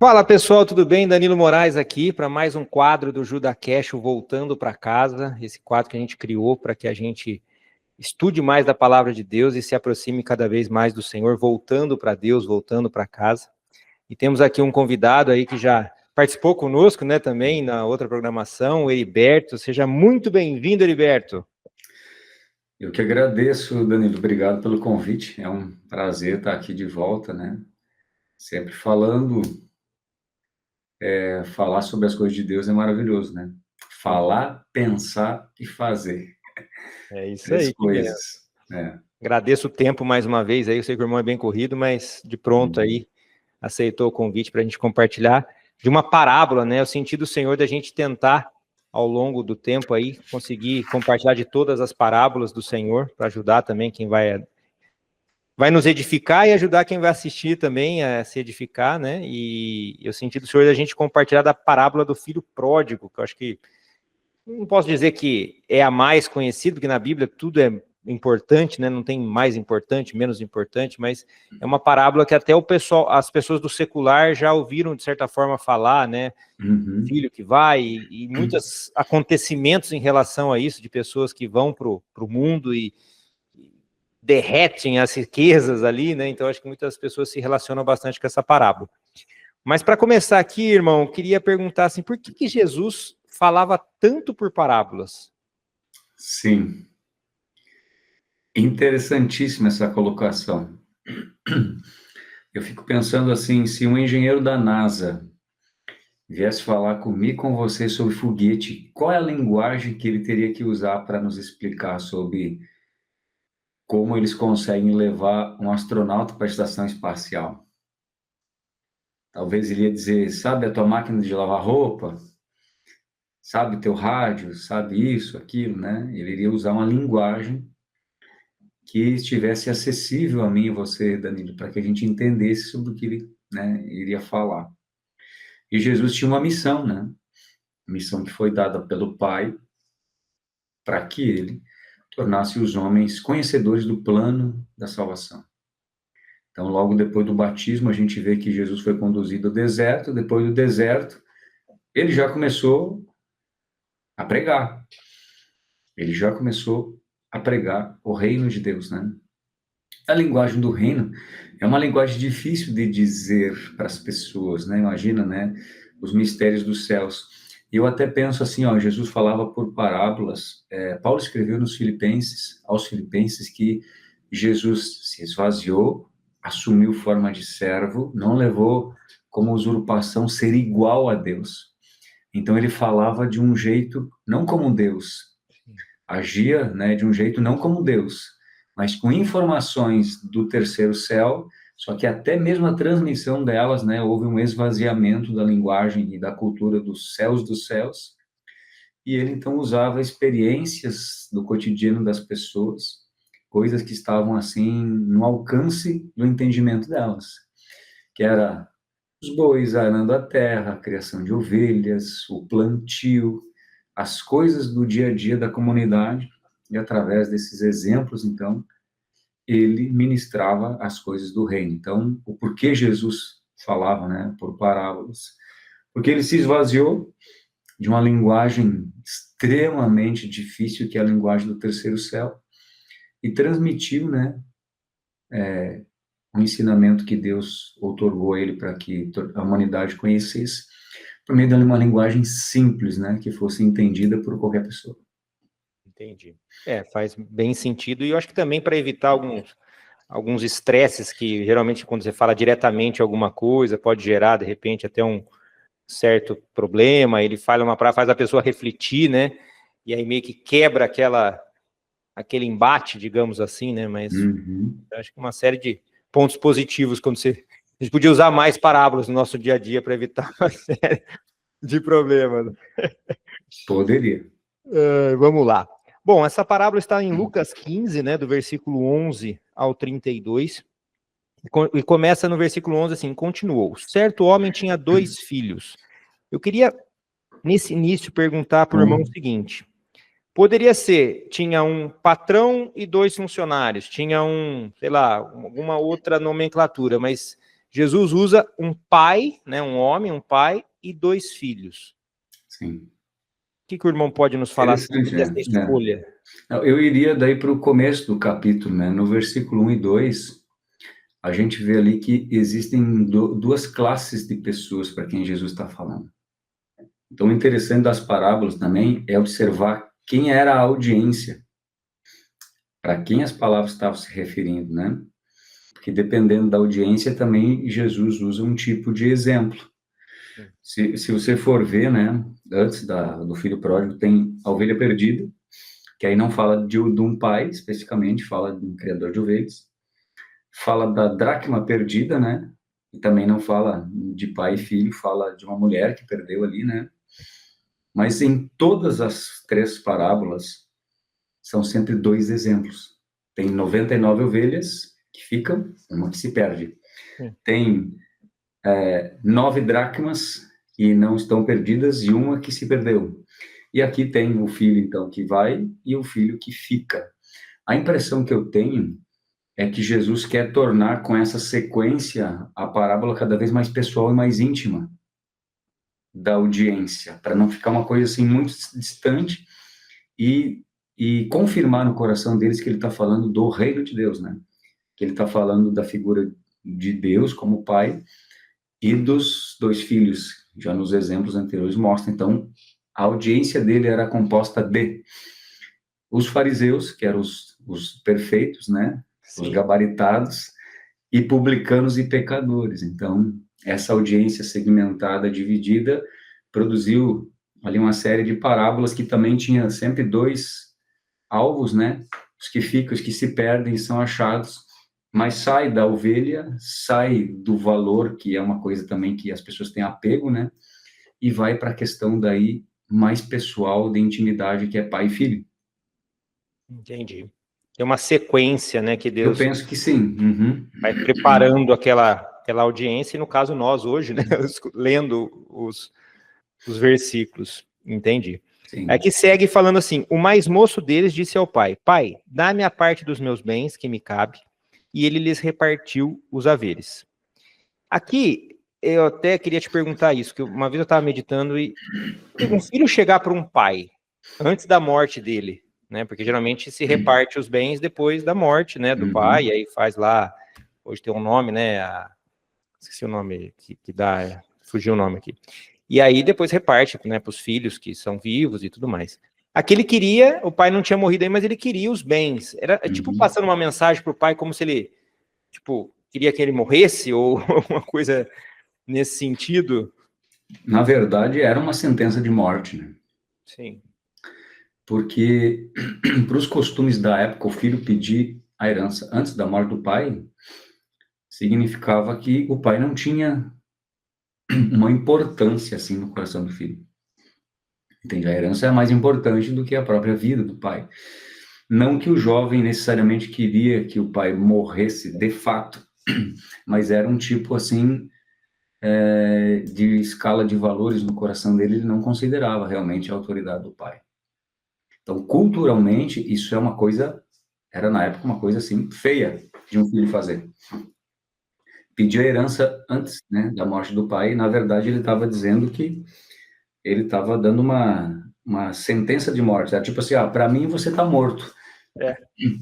Fala pessoal, tudo bem? Danilo Moraes aqui para mais um quadro do JudaCast, o Voltando para Casa. Esse quadro que a gente criou para que a gente estude mais da palavra de Deus e se aproxime cada vez mais do Senhor, voltando para Deus, voltando para casa. E temos aqui um convidado aí que já participou conosco, né, também na outra programação, o Heriberto. Seja muito bem-vindo, Heriberto. Eu que agradeço, Danilo. Obrigado pelo convite. É um prazer estar aqui de volta, né? Sempre falando, falar sobre as coisas de Deus é maravilhoso, né? Falar, pensar e fazer. É isso Três aí, que coisas. É. agradeço o tempo mais uma vez aí, eu sei que o irmão é bem corrido, mas de pronto aí aceitou o convite para a gente compartilhar de uma parábola, né? Eu senti do Senhor da gente tentar, ao longo do tempo aí, conseguir compartilhar de todas as parábolas do Senhor, para ajudar também quem vai nos edificar e ajudar quem vai assistir também a se edificar, né? E eu senti do Senhor da gente compartilhar da parábola do filho pródigo, que eu acho que não posso dizer que é a mais conhecida, porque na Bíblia tudo é importante, né? Não tem mais importante, menos importante, mas é uma parábola que até o pessoal, as pessoas do secular já ouviram de certa forma falar, né? Filho que vai e muitos acontecimentos em relação a isso, de pessoas que vão para o mundo e derretem as riquezas ali, né? Então acho que muitas pessoas se relacionam bastante com essa parábola. Mas para começar aqui, irmão, eu queria perguntar assim, por que Jesus falava tanto por parábolas? Sim. Interessantíssima essa colocação. Eu fico pensando assim, se um engenheiro da NASA viesse falar comigo, com você sobre foguete, qual é a linguagem que ele teria que usar para nos explicar sobre como eles conseguem levar um astronauta para a estação espacial? Talvez ele ia dizer, sabe a tua máquina de lavar roupa? Sabe teu rádio? Sabe isso, aquilo, né? Ele iria usar uma linguagem que estivesse acessível a mim e você, Danilo, para que a gente entendesse sobre o que ele, né, iria falar. E Jesus tinha uma missão, né? Missão que foi dada pelo Pai para que ele tornasse os homens conhecedores do plano da salvação. Então, logo depois do batismo, a gente vê que Jesus foi conduzido ao deserto. Depois do deserto, ele já começou a pregar. Ele já começou a pregar o reino de Deus, né? A linguagem do reino é uma linguagem difícil de dizer para as pessoas, né? Imagina, né? Os mistérios dos céus. E eu até penso assim, ó, Jesus falava por parábolas. Paulo escreveu aos Filipenses, que Jesus se esvaziou, assumiu forma de servo, não levou como usurpação ser igual a Deus. Então ele falava de um jeito não como Deus, agia, né, de um jeito não como Deus, mas com informações do terceiro céu, só que até mesmo a transmissão delas, né, houve um esvaziamento da linguagem e da cultura dos céus, e ele então usava experiências do cotidiano das pessoas, coisas que estavam assim no alcance do entendimento delas, que era os bois arando a terra, a criação de ovelhas, o plantio, as coisas do dia a dia da comunidade, e através desses exemplos, então, ele ministrava as coisas do reino. Então, o porquê Jesus falava, né, por parábolas? Porque ele se esvaziou de uma linguagem extremamente difícil, que é a linguagem do terceiro céu, e transmitiu, né, um ensinamento que Deus outorgou a ele para que a humanidade conhecesse, por meio de uma linguagem simples, né, que fosse entendida por qualquer pessoa. Entendi. Faz bem sentido, e eu acho que também para evitar alguns estresses que geralmente quando você fala diretamente alguma coisa, pode gerar, de repente, até um certo problema, ele fala faz a pessoa refletir, né, e aí meio que quebra aquele embate, digamos assim, né, mas eu acho que uma série de pontos positivos quando a gente podia usar mais parábolas no nosso dia a dia para evitar uma série de problemas. Poderia. Vamos lá. Bom, essa parábola está em Lucas 15, né, do versículo 11 ao 32, e começa no versículo 11 assim, continuou. Certo homem tinha 2 filhos. Eu queria, nesse início, perguntar para o irmão o seguinte, poderia ser, tinha um patrão e 2 funcionários, tinha sei lá, alguma outra nomenclatura, mas Jesus usa um pai, né, um homem, um pai e 2 filhos. Sim. O que o irmão pode nos falar Interessante, dessa escolha? Eu iria daí para o começo do capítulo, né? No versículo 1 e 2, a gente vê ali que existem duas classes de pessoas para quem Jesus está falando. Então, o interessante das parábolas também é observar quem era a audiência, para quem as palavras estavam se referindo, né? Porque dependendo da audiência também Jesus usa um tipo de exemplo. Se você for ver, né, antes do filho pródigo tem a ovelha perdida, que aí não fala de um pai especificamente, fala de um criador de ovelhas. Fala da dracma perdida, né? E também não fala de pai e filho, fala de uma mulher que perdeu ali, né? Mas em todas as 3 parábolas, são sempre 2 exemplos. Tem 99 ovelhas que ficam, uma que se perde. Tem 9 dracmas que não estão perdidas e uma que se perdeu. E aqui tem o filho, então, que vai e o filho que fica. A impressão que eu tenho é que Jesus quer tornar com essa sequência a parábola cada vez mais pessoal e mais íntima da audiência, para não ficar uma coisa assim muito distante e confirmar no coração deles que ele está falando do reino de Deus, né? Que ele está falando da figura de Deus como pai e dos 2 filhos, já nos exemplos anteriores mostra. Então, a audiência dele era composta de os fariseus, que eram os perfeitos, né? Sim. Os gabaritados, e publicanos e pecadores. Então, essa audiência segmentada, dividida, produziu ali uma série de parábolas que também tinha sempre 2 alvos, né? Os que ficam, os que se perdem, são achados, mas sai da ovelha, sai do valor, que é uma coisa também que as pessoas têm apego, né? E vai para a questão daí mais pessoal, de intimidade, que é pai e filho. Entendi. Tem uma sequência, né, que Deus... Eu penso que sim. Uhum. Vai preparando aquela audiência, e no caso nós hoje, né, lendo os versículos, entendi. Sim. Aqui segue falando assim: o mais moço deles disse ao pai: pai, dá-me a parte dos meus bens que me cabe, e ele lhes repartiu os haveres. Aqui, eu até queria te perguntar isso, que uma vez eu estava meditando, e um filho chegar para um pai, antes da morte dele, né, porque geralmente se reparte os bens depois da morte, né, do pai, e aí faz lá, hoje tem um nome, né, esqueci o nome que dá, fugiu o nome aqui. E aí depois reparte, né, para os filhos que são vivos e tudo mais. Aqui ele queria, o pai não tinha morrido aí, mas ele queria os bens. Era tipo passando uma mensagem para o pai como se ele, tipo, queria que ele morresse ou alguma coisa nesse sentido. Na verdade, era uma sentença de morte, né? Sim. Porque para os costumes da época, o filho pedir a herança antes da morte do pai significava que o pai não tinha uma importância assim no coração do filho. Entende? A herança é mais importante do que a própria vida do pai. Não que o jovem necessariamente queria que o pai morresse de fato, mas era um tipo assim de escala de valores no coração dele, ele não considerava realmente a autoridade do pai. Então, culturalmente, isso é uma coisa, era na época uma coisa assim feia de um filho fazer. Pedir a herança antes, né, da morte do pai, na verdade ele estava dizendo que ele estava dando uma sentença de morte. Era tipo assim, para mim você está morto.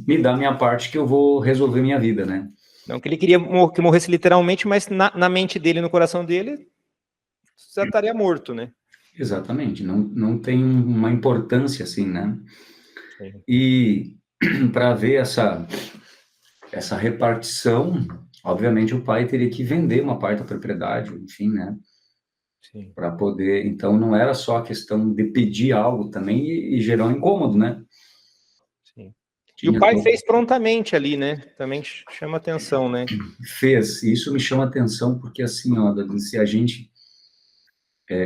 Me dá minha parte que eu vou resolver minha vida, né? Não que ele queria que morresse literalmente, mas na mente dele, no coração dele, já estaria morto, né? Exatamente, não tem uma importância assim, né? Sim. E para ver essa repartição, obviamente o pai teria que vender uma parte da propriedade, enfim, né? Para poder, então não era só a questão de pedir algo também e gerar um incômodo, né? Sim. E o pai fez prontamente ali, né? Também chama atenção, né? Fez, e isso me chama atenção porque assim, ó, se a gente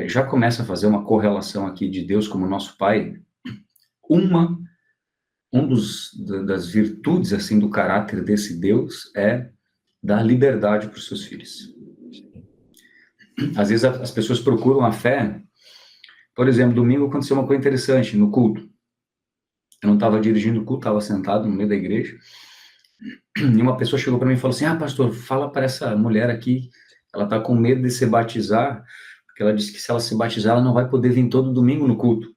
já começa a fazer uma correlação aqui de Deus como nosso pai, das virtudes assim do caráter desse Deus é dar liberdade para os seus filhos. Às vezes as pessoas procuram a fé. Por exemplo, domingo aconteceu uma coisa interessante no culto. Eu não estava dirigindo o culto, estava sentado no meio da igreja E uma pessoa chegou para mim e falou assim, pastor, fala para essa mulher aqui, ela está com medo de se batizar, porque ela disse que se ela se batizar, ela não vai poder vir todo domingo no culto.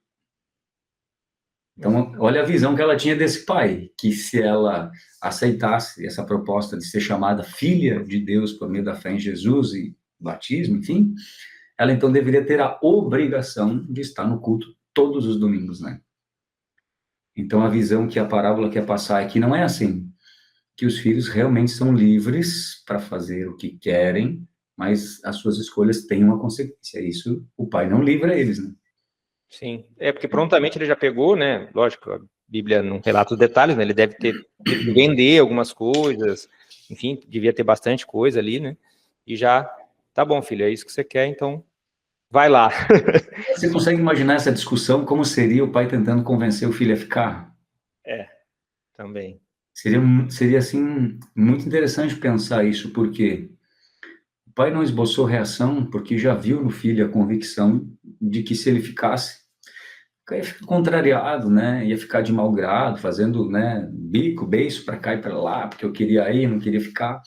Então, olha a visão que ela tinha desse pai, que se ela aceitasse essa proposta de ser chamada filha de Deus por meio da fé em Jesus e batismo, enfim, ela então deveria ter a obrigação de estar no culto todos os domingos, né? Então, a visão que a parábola quer passar é que não é assim, que os filhos realmente são livres para fazer o que querem, mas as suas escolhas têm uma consequência. Isso o pai não livra eles, né? Sim, porque prontamente ele já pegou, né? Lógico, a Bíblia não relata os detalhes, né? Ele deve ter tido que vender algumas coisas, enfim, devia ter bastante coisa ali, né? E já, tá bom, filho, é isso que você quer, então vai lá. Você consegue imaginar essa discussão? Como seria o pai tentando convencer o filho a ficar? Também. Seria assim, muito interessante pensar isso, porque o pai não esboçou reação, porque já viu no filho a convicção de que se ele ficasse, ia ficar contrariado, né? Ia ficar de mau grado, fazendo, né, bico, beiço para cá e para lá, porque eu queria ir, não queria ficar.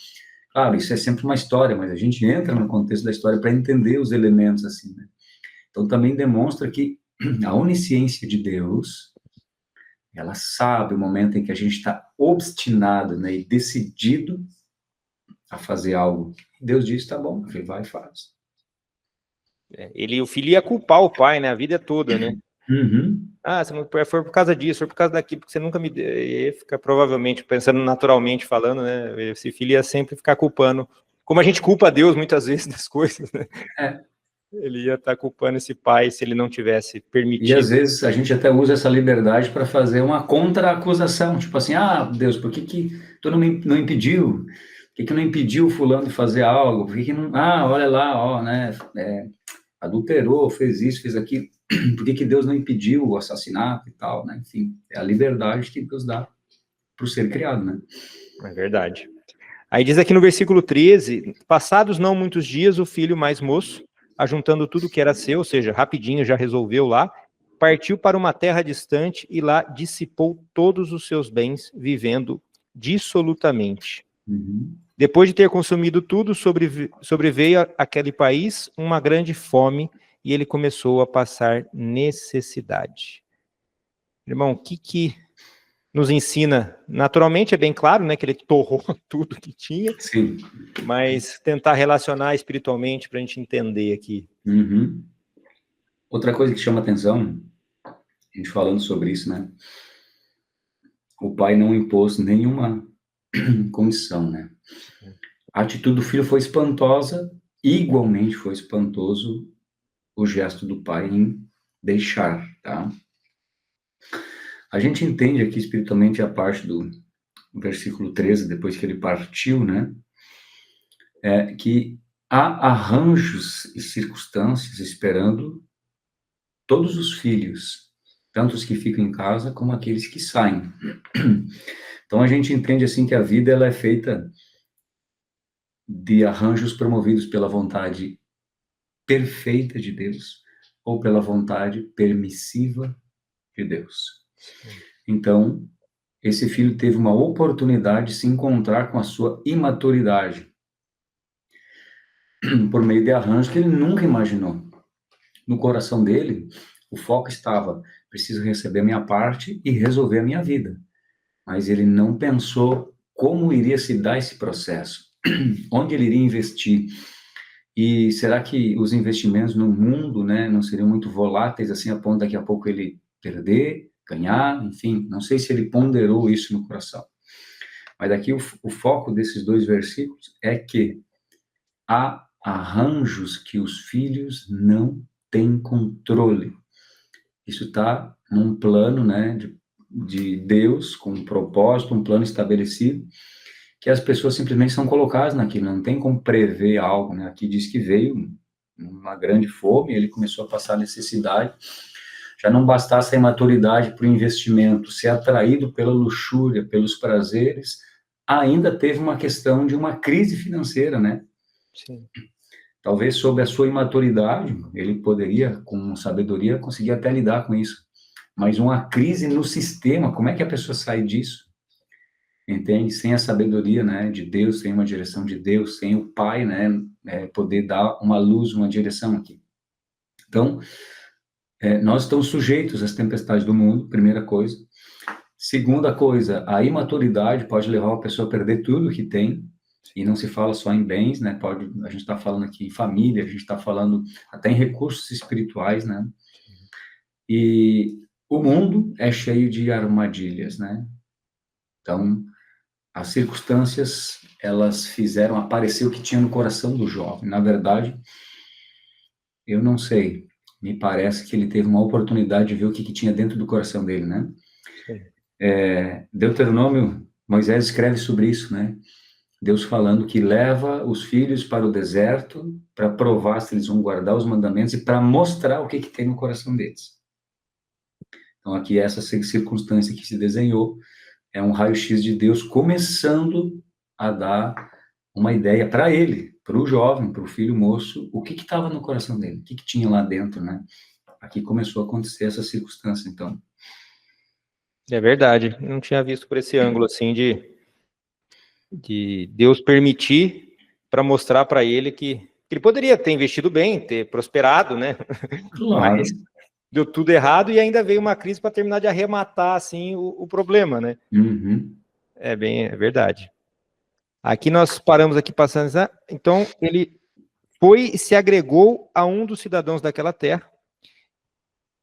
Claro, isso é sempre uma história, mas a gente entra no contexto da história para entender os elementos, assim, né? Então, também demonstra que a onisciência de Deus, ela sabe o momento em que a gente está obstinado, né, e decidido a fazer algo. Deus diz, tá bom, ele vai e faz. O filho ia culpar o pai, né? A vida toda, né? Uhum. Você não foi por causa disso, foi por causa daquilo, porque você nunca me deu. E fica provavelmente, pensando naturalmente falando, né? Esse filho ia sempre ficar culpando. Como a gente culpa Deus muitas vezes das coisas, né? Ele ia estar culpando esse pai se ele não tivesse permitido. E às vezes a gente até usa essa liberdade para fazer uma contra-acusação, tipo assim, Deus, por que tu não impediu? Por que não impediu fulano de fazer algo? Por que não... olha lá, ó, né, adulterou, fez isso, fez aquilo. Por que Deus não impediu o assassinato e tal, né? Enfim, é a liberdade que Deus dá para o ser criado, né? É verdade. Aí diz aqui no versículo 13, passados não muitos dias, o filho mais moço, ajuntando tudo que era seu, ou seja, rapidinho já resolveu lá, partiu para uma terra distante e lá dissipou todos os seus bens, vivendo dissolutamente. Uhum. Depois de ter consumido tudo, sobreveio àquele país uma grande fome e ele começou a passar necessidade. Irmão, o que nos ensina? Naturalmente é bem claro, né, que ele torrou tudo que tinha. Sim. Mas tentar relacionar espiritualmente para a gente entender aqui. Uhum. Outra coisa que chama atenção, a gente falando sobre isso, né? O pai não impôs nenhuma condição, né? A atitude do filho foi espantosa, igualmente foi espantoso o gesto do pai em deixar, tá? A gente entende aqui espiritualmente a parte do versículo 13, depois que ele partiu, né? Que há arranjos e circunstâncias esperando todos os filhos, tanto os que ficam em casa como aqueles que saem. Então a gente entende assim que a vida ela é feita de arranjos promovidos pela vontade perfeita de Deus ou pela vontade permissiva de Deus. Então, esse filho teve uma oportunidade de se encontrar com a sua imaturidade por meio de arranjos que ele nunca imaginou. No coração dele, o foco estava, preciso receber a minha parte e resolver a minha vida. Mas ele não pensou como iria se dar esse processo, onde ele iria investir. E será que os investimentos no mundo, né, não seriam muito voláteis assim a ponto daqui a pouco ele perder, ganhar, enfim, não sei se ele ponderou isso no coração. Mas aqui o foco desses dois versículos é que há arranjos que os filhos não têm controle. Isso está num plano, né, de Deus, com um propósito, um plano estabelecido, que as pessoas simplesmente são colocadas naquilo, não tem como prever algo, né? Aqui diz que veio uma grande fome, ele começou a passar necessidade, já não bastasse a imaturidade para o investimento, ser atraído pela luxúria, pelos prazeres, ainda teve uma questão de uma crise financeira, né? Sim. Talvez sob a sua imaturidade, ele poderia, com sabedoria, conseguir até lidar com isso. Mas uma crise no sistema, como é que a pessoa sai disso? entende? Sem a sabedoria, né, de Deus, sem uma direção de Deus, sem o Pai, né, poder dar uma luz, uma direção aqui. Então, nós estamos sujeitos às tempestades do mundo, primeira coisa. Segunda coisa, a imaturidade pode levar uma pessoa a perder tudo que tem, e não se fala só em bens, né? A gente está falando aqui em família, a gente está falando até em recursos espirituais, né? E o mundo é cheio de armadilhas, né? Então, as circunstâncias, elas fizeram aparecer o que tinha no coração do jovem. Na verdade, eu não sei, me parece que ele teve uma oportunidade de ver o que tinha dentro do coração dele, né? Deuteronômio, Moisés escreve sobre isso, né? Deus falando que leva os filhos para o deserto para provar se eles vão guardar os mandamentos e para mostrar o que tem no coração deles. Então, aqui, essa circunstância que se desenhou é um raio-x de Deus começando a dar uma ideia para ele, para o jovem, para o filho moço, o que estava no coração dele, o que tinha lá dentro, né? Aqui começou a acontecer essa circunstância, então. É verdade, não tinha visto por esse ângulo, assim, de Deus permitir para mostrar para ele que ele poderia ter investido bem, ter prosperado, né? Claro. Mas deu tudo errado e ainda veio uma crise para terminar de arrematar, assim, o problema, né? Uhum. É verdade. Aqui nós paramos aqui passando, então ele foi e se agregou a um dos cidadãos daquela terra,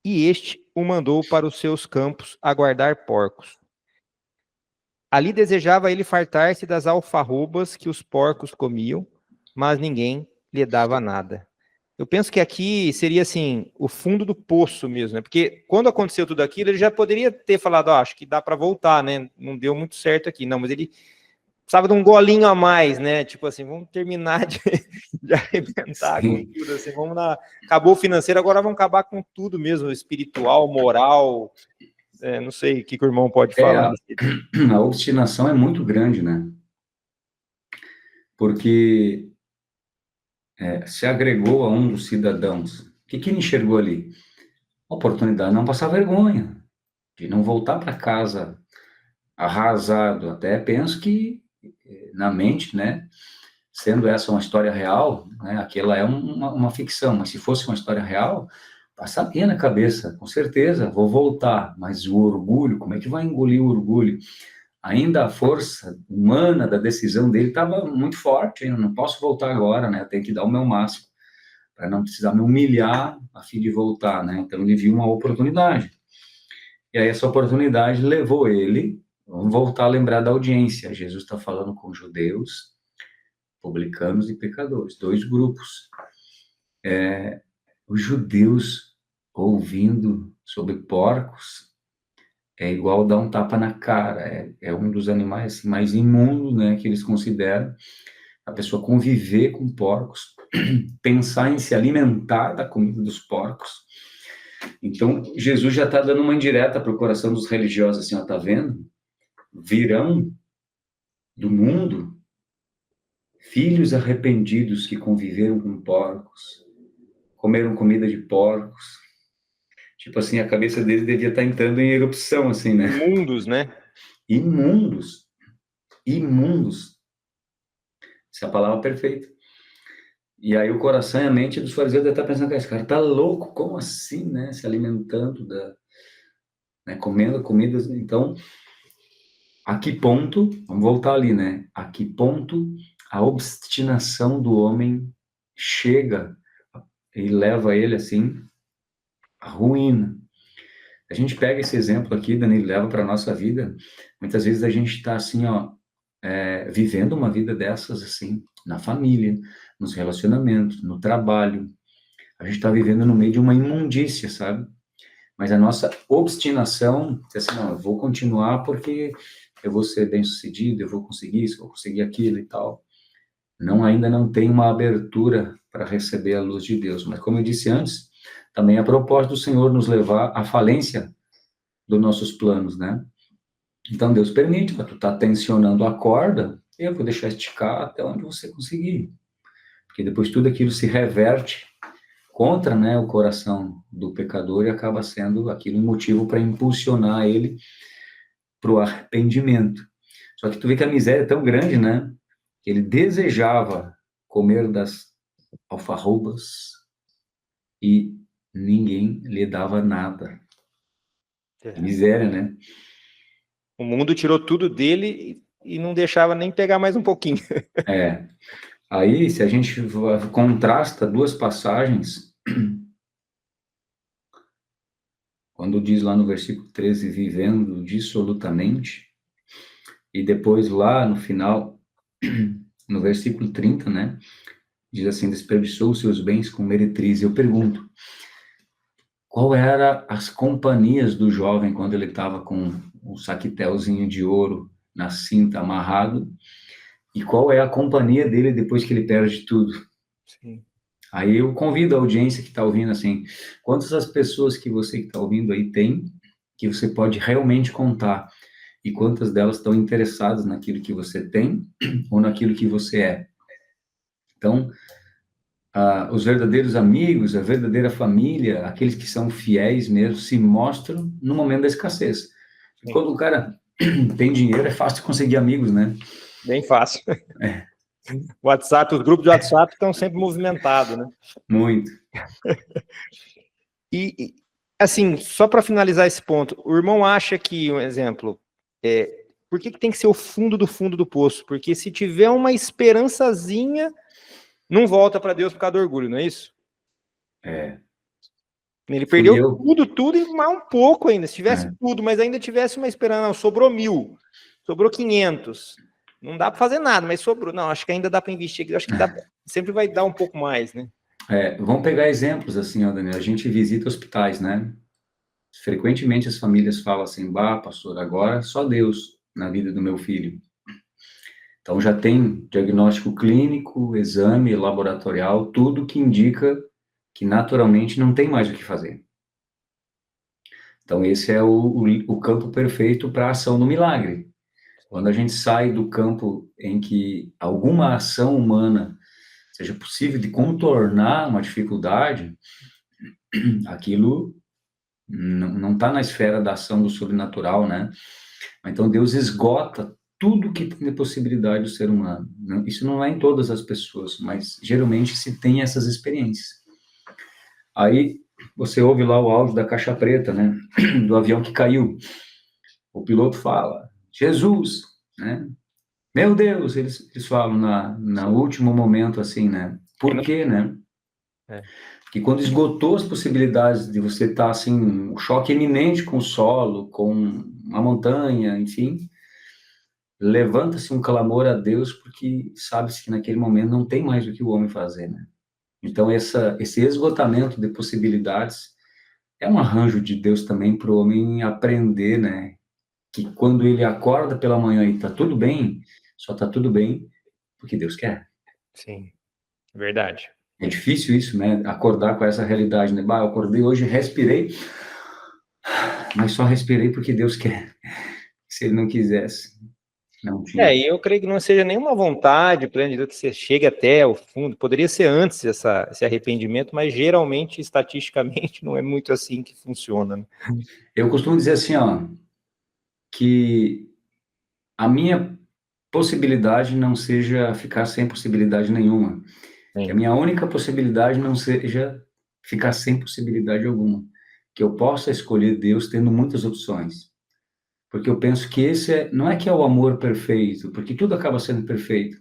e este o mandou para os seus campos a guardar porcos. Ali desejava ele fartar-se das alfarrobas que os porcos comiam, mas ninguém lhe dava nada. Eu penso que aqui seria assim, o fundo do poço mesmo, né? Porque quando aconteceu tudo aquilo, ele já poderia ter falado, acho que dá para voltar, né? Não deu muito certo aqui. Não, mas ele precisava de um golinho a mais, né? Tipo assim, vamos terminar de arrebentar com tudo, assim, acabou o financeiro, agora vamos acabar com tudo mesmo, espiritual, moral, não sei o que o irmão pode falar. A obstinação é muito grande, né? Porque se agregou a um dos cidadãos. O que ele enxergou ali? A oportunidade de não passar vergonha, de não voltar para casa arrasado. Até penso que, na mente, né? Sendo essa uma história real, né? Aquela é uma ficção, mas se fosse uma história real, passaria na cabeça, com certeza, vou voltar. Mas o orgulho, como é que vai engolir o orgulho? Ainda a força humana da decisão dele estava muito forte, eu não posso voltar agora, né? Eu tenho que dar o meu máximo para não precisar me humilhar a fim de voltar, né? Então ele viu uma oportunidade. E aí essa oportunidade levou ele, vamos voltar a lembrar da audiência. Jesus está falando com judeus, publicanos e pecadores, dois grupos. Os judeus ouvindo sobre porcos é igual dar um tapa na cara, é um dos animais assim, mais imundos, né, que eles consideram. A pessoa conviver com porcos, pensar em se alimentar da comida dos porcos. Então, Jesus já está dando uma indireta para o coração dos religiosos, assim, ó, tá vendo? Virão do mundo filhos arrependidos que conviveram com porcos, comeram comida de porcos. Tipo assim, a cabeça deles devia estar entrando em erupção, assim, né? Imundos, né? Imundos. Imundos. Essa é a palavra perfeita. E aí o coração e a mente dos fariseus devem estar pensando, esse cara tá louco, como assim, né? Se alimentando, né? Comendo comidas. Então, a que ponto, vamos voltar ali, né? A que ponto a obstinação do homem chega e leva ele, assim, à ruína. A gente pega esse exemplo aqui, Danilo, leva para a nossa vida. Muitas vezes a gente está assim, ó, vivendo uma vida dessas, assim, na família, nos relacionamentos, no trabalho. A gente está vivendo no meio de uma imundícia, sabe? Mas a nossa obstinação, assim, não, eu vou continuar porque eu vou ser bem-sucedido, eu vou conseguir isso, vou conseguir aquilo e tal. Ainda não tem uma abertura para receber a luz de Deus. Mas como eu disse antes, também a propósito do Senhor nos levar à falência dos nossos planos, né? Então Deus permite, mas tu tá tensionando a corda, eu vou deixar esticar até onde você conseguir. Porque depois tudo aquilo se reverte contra, né, o coração do pecador e acaba sendo aquilo um motivo para impulsionar ele para o arrependimento. Só que tu vê que a miséria é tão grande, né? Que ele desejava comer das alfarrobas e ninguém lhe dava nada. Que miséria, né? O mundo tirou tudo dele e não deixava nem pegar mais um pouquinho. É. Aí, se a gente contrasta duas passagens, quando diz lá no versículo 13, vivendo dissolutamente, e depois lá no final, no versículo 30, né? Diz assim, desperdiçou os seus bens com meretriz. Eu pergunto, qual era as companhias do jovem quando ele estava com um saquetelzinho de ouro na cinta amarrado? E qual é a companhia dele depois que ele perde tudo? Sim. Aí eu convido a audiência que está ouvindo assim, quantas as pessoas que você que está ouvindo aí tem, que você pode realmente contar, e quantas delas estão interessadas naquilo que você tem ou naquilo que você é. Então, os verdadeiros amigos, a verdadeira família, aqueles que são fiéis mesmo, se mostram no momento da escassez. Sim. Quando o cara tem dinheiro, é fácil conseguir amigos, né? Bem fácil. WhatsApp, os grupos de WhatsApp estão sempre movimentados, né? Muito. E assim, só para finalizar esse ponto, o irmão acha que, um exemplo, por que tem que ser o fundo do poço? Porque se tiver uma esperançazinha, não volta para Deus por causa do orgulho, não é isso? Ele perdeu tudo e mais um pouco ainda. Se tivesse tudo, mas ainda tivesse uma esperança, não, sobrou 1.000, sobrou 500. Não dá para fazer nada, mas sobrou. Não, acho que ainda dá para investir aqui. Acho que sempre vai dar um pouco mais, né? Vamos pegar exemplos assim, ó, Daniel. A gente visita hospitais, né? Frequentemente as famílias falam assim, bah, pastor, agora só Deus na vida do meu filho. Então já tem diagnóstico clínico, exame laboratorial, tudo que indica que naturalmente não tem mais o que fazer. Então esse é o campo perfeito para a ação do milagre. Quando a gente sai do campo em que alguma ação humana seja possível de contornar uma dificuldade, aquilo não está na esfera da ação do sobrenatural, né? Então Deus esgota tudo que tem de possibilidade do ser humano. Isso não é em todas as pessoas, mas geralmente se tem essas experiências. Aí você ouve lá o áudio da caixa preta, né? Do avião que caiu. O piloto fala, Jesus, né? Meu Deus, eles falam no último momento assim, né? Por quê, né? Que quando esgotou as possibilidades de você estar assim, um choque iminente com o solo, com uma montanha, enfim, levanta-se um clamor a Deus porque sabe-se que naquele momento não tem mais o que o homem fazer, né? Então esse esgotamento de possibilidades é um arranjo de Deus também para o homem aprender, né? Que quando ele acorda pela manhã e está tudo bem, só está tudo bem porque Deus quer. Sim, verdade. É difícil isso, né? Acordar com essa realidade, né? Bah, eu acordei hoje, respirei, mas só respirei porque Deus quer. Se Ele não quisesse, não tinha. E eu creio que não seja nenhuma vontade, plano de Deus, que você chegue até o fundo. Poderia ser antes esse arrependimento, mas geralmente, estatisticamente, não é muito assim que funciona, né? Eu costumo dizer assim, ó, que a minha possibilidade não seja ficar sem possibilidade nenhuma. Sim. Que a minha única possibilidade não seja ficar sem possibilidade alguma. Que eu possa escolher Deus tendo muitas opções. Porque eu penso que esse não é que é o amor perfeito, porque tudo acaba sendo perfeito.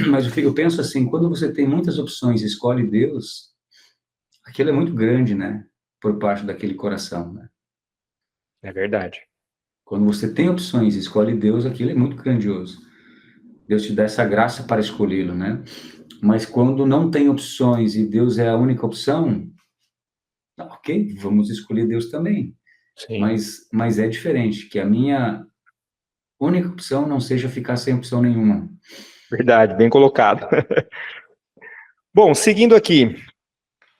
Mas eu penso assim, quando você tem muitas opções e escolhe Deus, aquilo é muito grande, né? Por parte daquele coração, né? É verdade. Quando você tem opções e escolhe Deus, aquilo é muito grandioso. Deus te dá essa graça para escolhê-lo, né? Mas quando não tem opções e Deus é a única opção, ok, vamos escolher Deus também. Sim. Mas é diferente, que a minha única opção não seja ficar sem opção nenhuma. Verdade, bem colocado. Bom, seguindo aqui,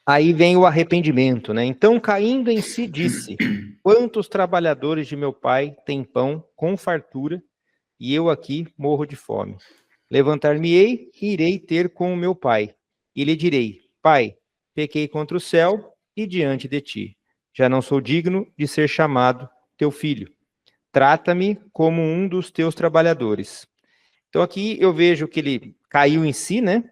aí vem o arrependimento, né? Então, caindo em si, disse: quantos trabalhadores de meu pai têm pão com fartura, e eu aqui morro de fome. Levantar-me-ei e irei ter com o meu pai, e lhe direi: Pai, pequei contra o céu e diante de ti. Já não sou digno de ser chamado teu filho. trata-me como um dos teus trabalhadores. Então aqui eu vejo que ele caiu em si, né?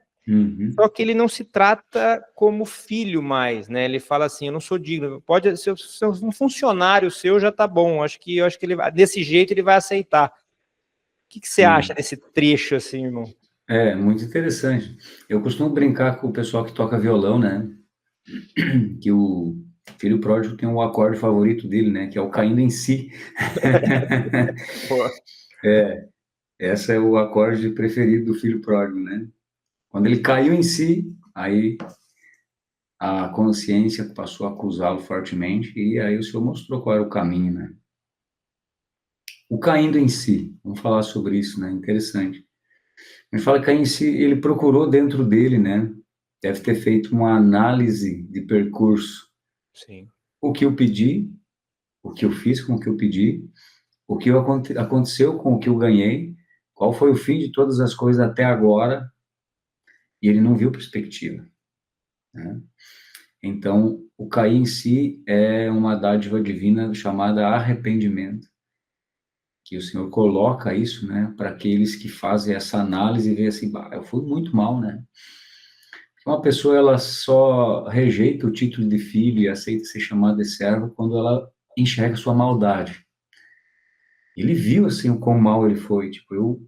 Só que ele não se trata como filho mais, né? Ele fala assim, eu não sou digno. Pode ser um funcionário seu, já tá bom. Eu acho que ele desse jeito ele vai aceitar. O que você acha desse trecho assim, irmão? É, muito interessante. Eu costumo brincar com o pessoal que toca violão, né? Que o filho pródigo tem um acorde favorito dele, né? Que é o caindo em si. Esse é o acorde preferido do filho pródigo, né? Quando ele caiu em si, aí a consciência passou a acusá-lo fortemente e aí o Senhor mostrou qual era o caminho, né? O caindo em si, vamos falar sobre isso, né? Interessante. A gente fala que cair em si, ele procurou dentro dele, né? Deve ter feito uma análise de percurso. Sim. O que eu pedi, o que eu fiz com o que eu pedi, o que aconteceu com o que eu ganhei, qual foi o fim de todas as coisas até agora, e ele não viu perspectiva, né? Então, o cair em si é uma dádiva divina chamada arrependimento, que o Senhor coloca isso, né, para aqueles que fazem essa análise e veem assim, bah, eu fui muito mal, né? Uma pessoa, ela só rejeita o título de filho e aceita ser chamada de servo quando ela enxerga sua maldade. Ele viu, assim, o quão mal ele foi, tipo,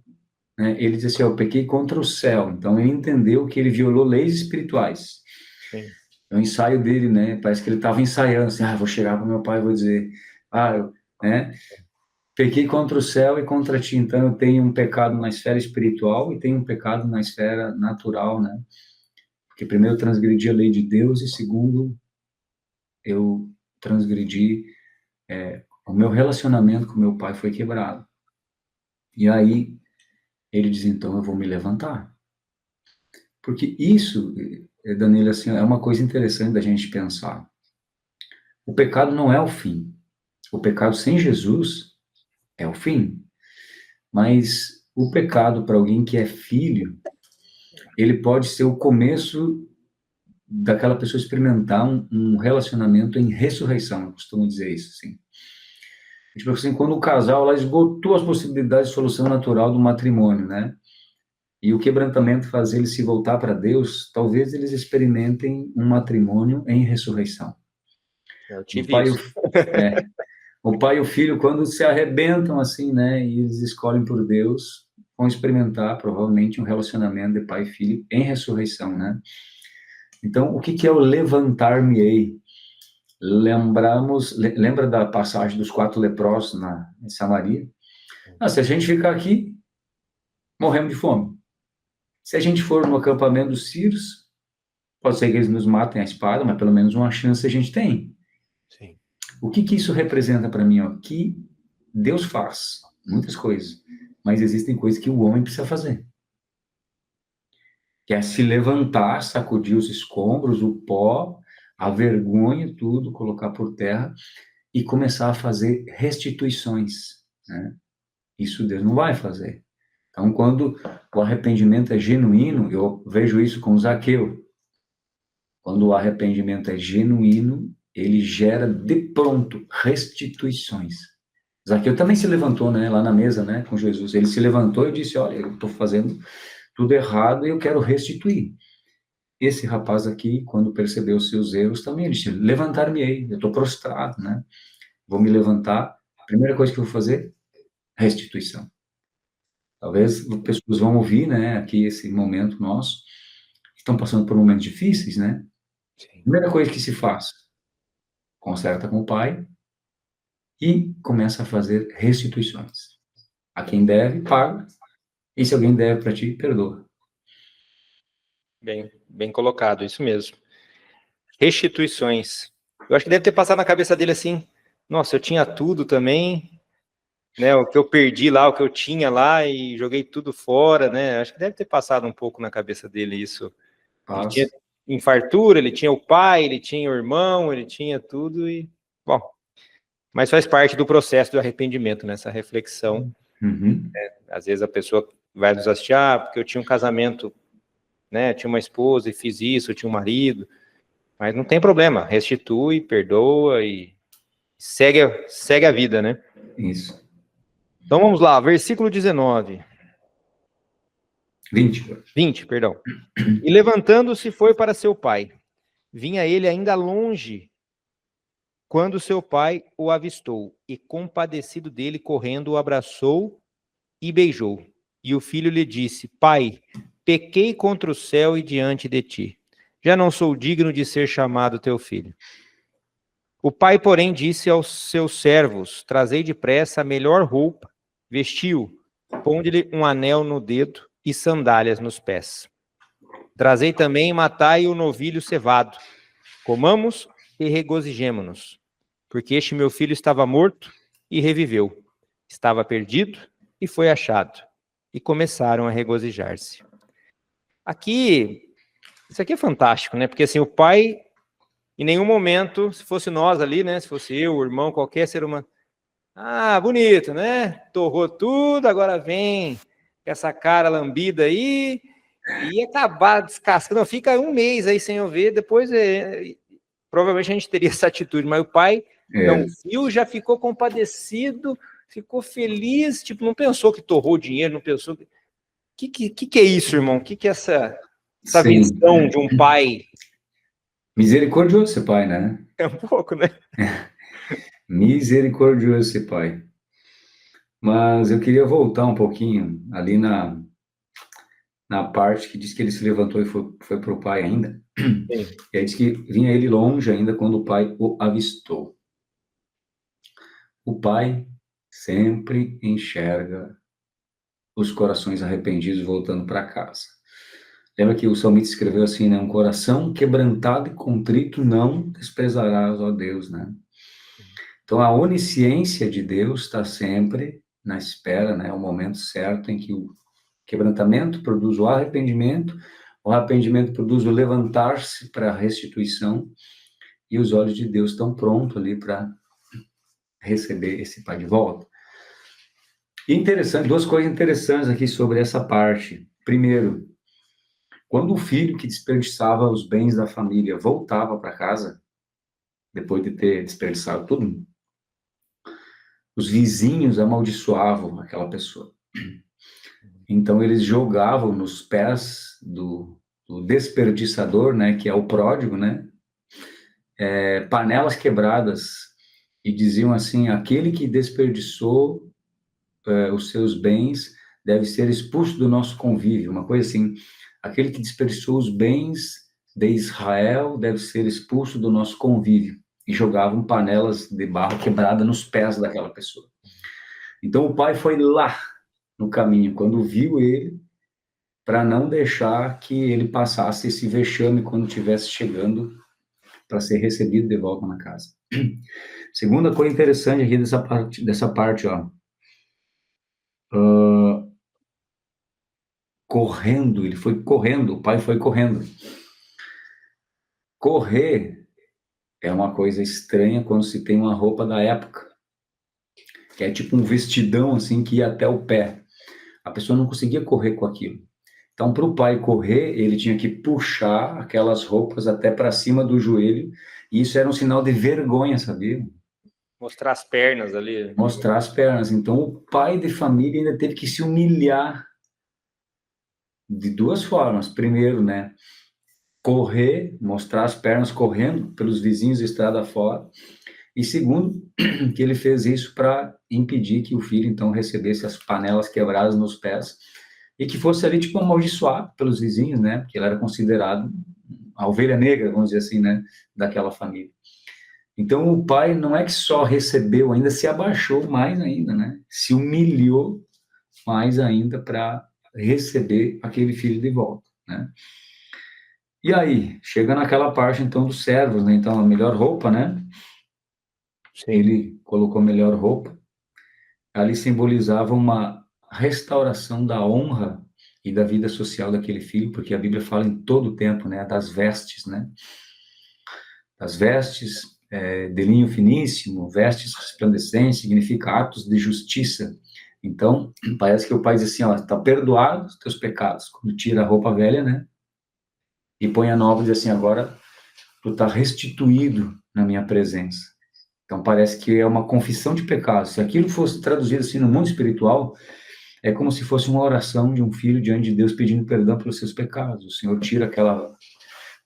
né, ele disse assim, eu pequei contra o céu, então ele entendeu que ele violou leis espirituais. Sim. É o ensaio dele, né, parece que ele estava ensaiando, assim, vou chegar para meu pai e vou dizer, né, pequei contra o céu e contra ti, então eu tenho um pecado na esfera espiritual e tenho um pecado na esfera natural, né, porque primeiro eu transgredi a lei de Deus e segundo eu transgredi, o meu relacionamento com meu pai foi quebrado. E aí ele diz, então eu vou me levantar. Porque isso, Danilo, assim, é uma coisa interessante da gente pensar. O pecado não é o fim. O pecado sem Jesus é o fim. Mas o pecado para alguém que é filho, ele pode ser o começo daquela pessoa experimentar um relacionamento em ressurreição, eu costumo dizer isso, assim. Tipo assim, quando o casal lá esgotou as possibilidades de solução natural do matrimônio, né? E o quebrantamento faz eles se voltar para Deus, talvez eles experimentem um matrimônio em ressurreição. Eu tive isso. O pai e o filho, quando se arrebentam assim, né, e eles escolhem por Deus, vão experimentar provavelmente um relacionamento de pai e filho em ressurreição, né? Então, o que é o levantar-me-ei? Lembra da passagem dos 4 leprosos em Samaria? Se a gente ficar aqui, morremos de fome. Se a gente for no acampamento dos sírios, pode ser que eles nos matem à espada, mas pelo menos uma chance a gente tem. Sim. O que isso representa para mim? Que Deus faz muitas coisas, mas existem coisas que o homem precisa fazer. Que é se levantar, sacudir os escombros, o pó, a vergonha, tudo, colocar por terra e começar a fazer restituições, né? Isso Deus não vai fazer. Então, quando o arrependimento é genuíno, eu vejo isso com Zaqueu. Quando o arrependimento é genuíno, ele gera de pronto restituições. Zaqueu também se levantou, né, lá na mesa, né, com Jesus. Ele se levantou e disse, olha, eu estou fazendo tudo errado e eu quero restituir. Esse rapaz aqui, quando percebeu os seus erros, também ele disse, levantar-me-ei, eu estou prostrado, né, vou me levantar. A primeira coisa que eu vou fazer, restituição. Talvez pessoas vão ouvir, né, aqui esse momento nosso, que estão passando por momentos difíceis, né? Sim. Primeira coisa que se faz, conserta com o pai e começa a fazer restituições. A quem deve, paga, e se alguém deve para ti, perdoa. Bem colocado, isso mesmo. Restituições. Eu acho que deve ter passado na cabeça dele assim, nossa, eu tinha tudo também, né, o que eu perdi lá, o que eu tinha lá e joguei tudo fora, né, acho que deve ter passado um pouco na cabeça dele isso. Ele tinha fartura, ele tinha o pai, ele tinha o irmão, ele tinha tudo e, bom, mas faz parte do processo do arrependimento, nessa reflexão. Uhum. Às vezes a pessoa vai nos assistir, porque eu tinha um casamento, né, tinha uma esposa e fiz isso, eu tinha um marido, mas não tem problema, restitui, perdoa e segue a vida, né? Isso. Então vamos lá, versículo 19. 20, perdão. E levantando-se foi para seu pai. Vinha ele ainda longe, quando seu pai o avistou, e compadecido dele, correndo, o abraçou e beijou. E o filho lhe disse: Pai, pequei contra o céu e diante de ti. Já não sou digno de ser chamado teu filho. O pai, porém, disse aos seus servos: Trazei depressa a melhor roupa, vestiu, ponde-lhe um anel no dedo e sandálias nos pés. Trazei também e matai o novilho cevado. Comamos e regozijemo-nos, porque este meu filho estava morto e reviveu. Estava perdido e foi achado. E começaram a regozijar-se. Isso aqui é fantástico, né? Porque assim, o pai, em nenhum momento, se fosse nós ali, né? Se fosse eu, o irmão, qualquer ser humano, bonito, né? Torrou tudo, agora vem com essa cara lambida aí e acabar descascando. Fica um mês aí sem eu ver, depois provavelmente a gente teria essa atitude, mas o pai não viu, já ficou compadecido, ficou feliz, tipo, não pensou que torrou o dinheiro, não pensou que é isso, irmão? Que é essa visão de um pai? Misericordioso esse pai, né? É um pouco, né? Misericordioso esse pai. Mas eu queria voltar um pouquinho ali na parte que diz que ele se levantou e foi para o pai ainda. Sim. E aí diz que vinha ele longe ainda quando o pai o avistou. O pai sempre enxerga os corações arrependidos voltando para casa. Lembra que o salmista escreveu assim, né? Um coração quebrantado e contrito não desprezarás, ó Deus, né? Então, a onisciência de Deus está sempre na espera, né? O momento certo em que o quebrantamento produz o arrependimento produz o levantar-se para a restituição, e os olhos de Deus estão prontos ali para receber esse pai de volta. E interessante, duas coisas interessantes aqui sobre essa parte. Primeiro, quando o filho que desperdiçava os bens da família voltava para casa, depois de ter desperdiçado tudo, os vizinhos amaldiçoavam aquela pessoa. Então, eles jogavam nos pés do desperdiçador, né, que é o pródigo, né, panelas quebradas, e diziam assim: aquele que desperdiçou os seus bens deve ser expulso do nosso convívio, uma coisa assim. Aquele que desperdiçou os bens de Israel deve ser expulso do nosso convívio. E jogavam panelas de barro quebrada nos pés daquela pessoa. Então o pai foi lá no caminho, quando viu ele, para não deixar que ele passasse esse vexame quando estivesse chegando para ser recebido de volta na casa. Segunda coisa interessante aqui dessa parte, ó. Correndo, ele foi correndo, o pai foi correndo. Correr é uma coisa estranha quando se tem uma roupa da época, que é tipo um vestidão assim que ia até o pé. A pessoa não conseguia correr com aquilo. Então, para o pai correr, ele tinha que puxar aquelas roupas até para cima do joelho, e isso era um sinal de vergonha, sabia? Mostrar as pernas ali. Mostrar as pernas. Então, o pai de família ainda teve que se humilhar de duas formas. Primeiro, né, correr, mostrar as pernas correndo pelos vizinhos de estrada fora. E segundo, que ele fez isso para impedir que o filho, então, recebesse as panelas quebradas nos pés e que fosse ali, tipo, amaldiçoado pelos vizinhos, né? Porque ele era considerado a ovelha negra, vamos dizer assim, né? Daquela família. Então, o pai não é que só recebeu, ainda se abaixou mais ainda, né? Se humilhou mais ainda para receber aquele filho de volta, né? E aí, chega naquela parte, então, dos servos, né? Então, a melhor roupa, né? Sim. Ele colocou a melhor roupa. Ali simbolizava uma restauração da honra e da vida social daquele filho, porque a Bíblia fala em todo o tempo, né? Das vestes, né? Das vestes de linho finíssimo, vestes resplandecentes, significa atos de justiça. Então, parece que o pai diz assim, ó, tá perdoado os teus pecados. Quando tira a roupa velha, né? E põe a nova e diz assim, agora tu tá restituído na minha presença. Então parece que é uma confissão de pecado. Se aquilo fosse traduzido assim no mundo espiritual, é como se fosse uma oração de um filho diante de Deus pedindo perdão pelos seus pecados. O Senhor tira aquela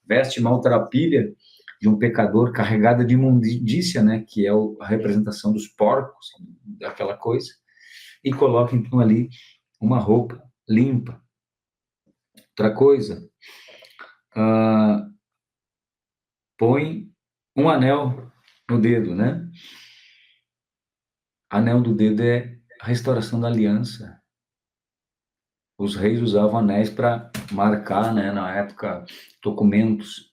veste maltrapilha de um pecador carregada de imundícia, né, que é a representação dos porcos, daquela coisa, e coloca então ali uma roupa limpa. Outra coisa, põe um anel no dedo, né? Anel do dedo é a restauração da aliança. Os reis usavam anéis para marcar, né, na época, documentos.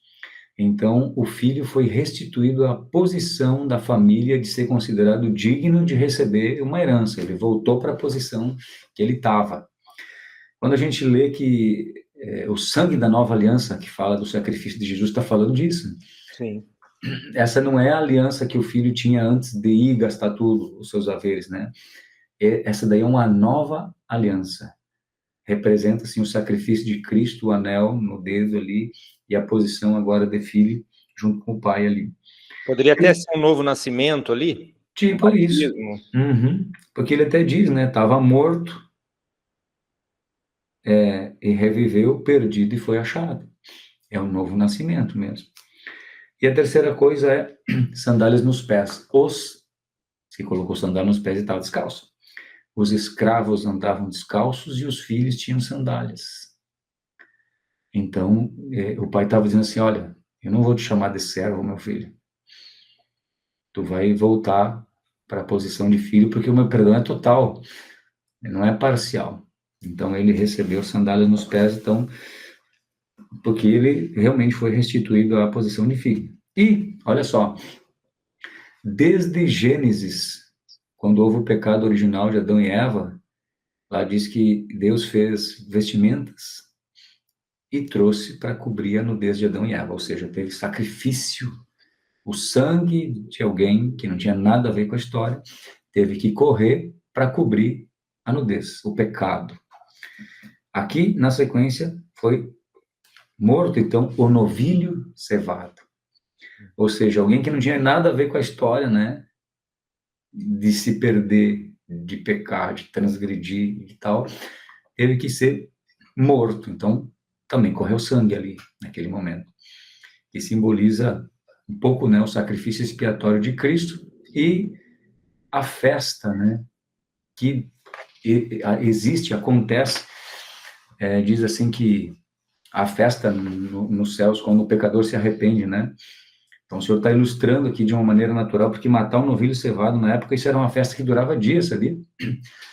Então, o filho foi restituído à posição da família de ser considerado digno de receber uma herança. Ele voltou para a posição que ele estava. Quando a gente lê que o sangue da nova aliança, que fala do sacrifício de Jesus, está falando disso. Sim. Essa não é a aliança que o filho tinha antes de ir gastar tudo, os seus haveres, né? Essa daí é uma nova aliança. Representa, assim, o sacrifício de Cristo, o anel no dedo ali, e a posição agora de filho, junto com o pai ali. Poderia até ser um novo nascimento ali? Tipo isso. Uhum. Porque ele até diz, né? Estava morto, e reviveu, perdido e foi achado. É um novo nascimento mesmo. E a terceira coisa é sandálias nos pés. Se colocou sandália nos pés e estava descalço. Os escravos andavam descalços e os filhos tinham sandálias. Então, o pai estava dizendo assim, olha, eu não vou te chamar de servo, meu filho. Tu vai voltar para a posição de filho, porque o meu perdão é total, não é parcial. Então, ele recebeu sandálias nos pés, então, porque ele realmente foi restituído à posição de filho. E, olha só, desde Gênesis, quando houve o pecado original de Adão e Eva, lá diz que Deus fez vestimentas e trouxe para cobrir a nudez de Adão e Eva, ou seja, teve sacrifício. O sangue de alguém que não tinha nada a ver com a história teve que correr para cobrir a nudez, o pecado. Aqui, na sequência, foi morto, então, o novilho cevado. Ou seja, alguém que não tinha nada a ver com a história, né? De se perder, de pecar, de transgredir e tal, teve que ser morto. Então, também correu sangue ali, naquele momento. Que simboliza um pouco, né, o sacrifício expiatório de Cristo e a festa, né, que existe, acontece, diz assim que a festa nos céus, quando o pecador se arrepende, né? Então, o Senhor está ilustrando aqui de uma maneira natural, porque matar um novilho cevado na época, isso era uma festa que durava dias, sabia?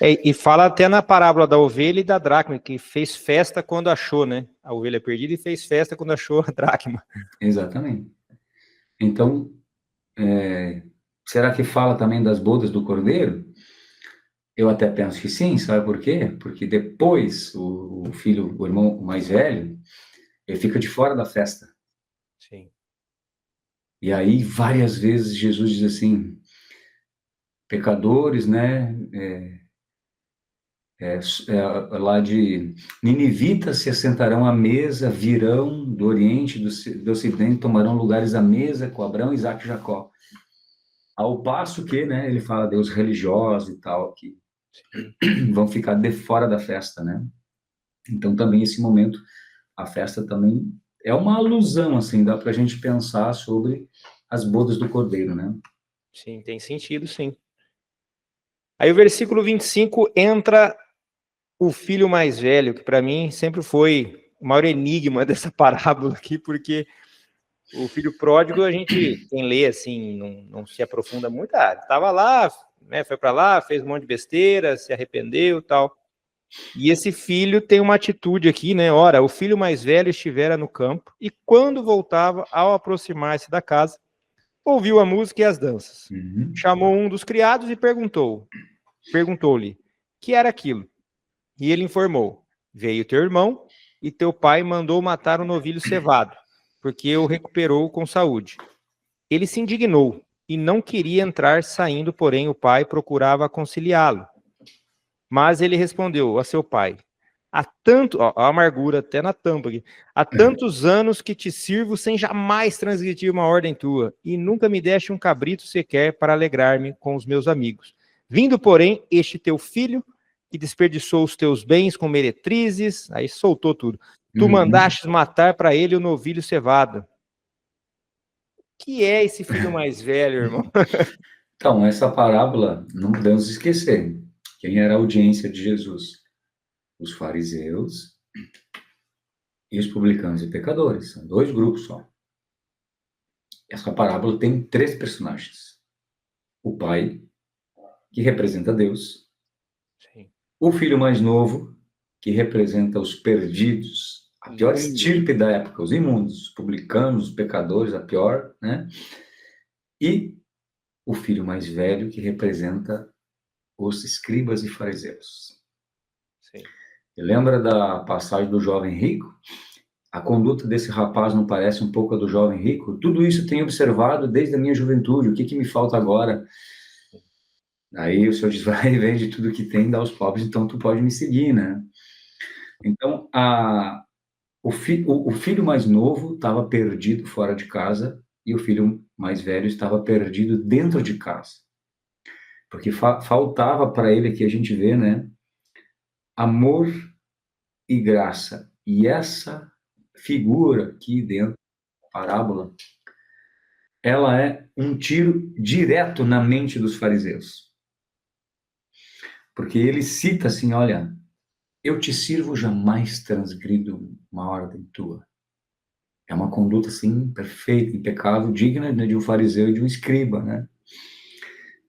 E fala até na parábola da ovelha e da dracma, que fez festa quando achou, né? A ovelha perdida e fez festa quando achou a dracma. Exatamente. Então, será que fala também das bodas do cordeiro? Eu até penso que sim, sabe por quê? Porque depois o filho, o irmão mais velho, ele fica de fora da festa. Sim. E aí, várias vezes, Jesus diz assim, pecadores, né, lá de ninivitas se assentarão à mesa, virão do Oriente, do Ocidente, tomarão lugares à mesa com Abraão, Isaac e Jacó. Ao passo que, né, ele fala Deus religioso e tal, que vão ficar de fora da festa, né? Então, também esse momento, a festa também é uma alusão, assim, dá para a gente pensar sobre as bodas do Cordeiro, né? Sim, tem sentido, sim. Aí o versículo 25 entra o filho mais velho, que para mim sempre foi o maior enigma dessa parábola aqui, porque o filho pródigo, a gente, quem lê assim, não se aprofunda muito, estava lá, né, foi para lá, fez um monte de besteira, se arrependeu e tal. E esse filho tem uma atitude aqui, né? Ora, o filho mais velho estivera no campo, e quando voltava, ao aproximar-se da casa, ouviu a música e as danças. Chamou um dos criados e perguntou-lhe, que era aquilo? E ele informou, veio teu irmão, e teu pai mandou matar um novilho cevado, porque o recuperou com saúde. Ele se indignou, e não queria entrar saindo, porém o pai procurava conciliá-lo. Mas ele respondeu a seu pai, Há tanto, ó, a amargura até na tampa aqui. Há tantos anos que te sirvo sem jamais transgredir uma ordem tua, e nunca me deste um cabrito sequer para alegrar-me com os meus amigos. Vindo, porém, este teu filho, que desperdiçou os teus bens com meretrizes, aí soltou tudo. Tu mandastes matar para ele o novilho cevado. Que é esse filho mais velho, irmão? Então, essa parábola, não podemos esquecer. Quem era a audiência de Jesus? Os fariseus e os publicanos e pecadores. São 2 grupos só. Essa parábola tem 3 personagens. O pai, que representa Deus. Sim. O filho mais novo, que representa os perdidos, a pior estirpe da época, os imundos, os publicanos, os pecadores, a pior, né? E o filho mais velho, que representa os escribas e fariseus. Sim. Lembra da passagem do jovem rico? A conduta desse rapaz não parece um pouco a do jovem rico? Tudo isso eu tenho observado desde a minha juventude. O que me falta agora? Aí o Senhor diz, vai e vende tudo que tem, dá aos pobres, então tu pode me seguir, né? Então, o filho mais novo estava perdido fora de casa e o filho mais velho estava perdido dentro de casa. Porque faltava para ele, aqui a gente vê, né? Amor e graça. E essa figura aqui dentro da parábola, ela é um tiro direto na mente dos fariseus. Porque ele cita assim, olha, eu te sirvo, jamais transgrido uma ordem tua. É uma conduta, assim, perfeita, impecável, digna, né, de um fariseu e de um escriba, né?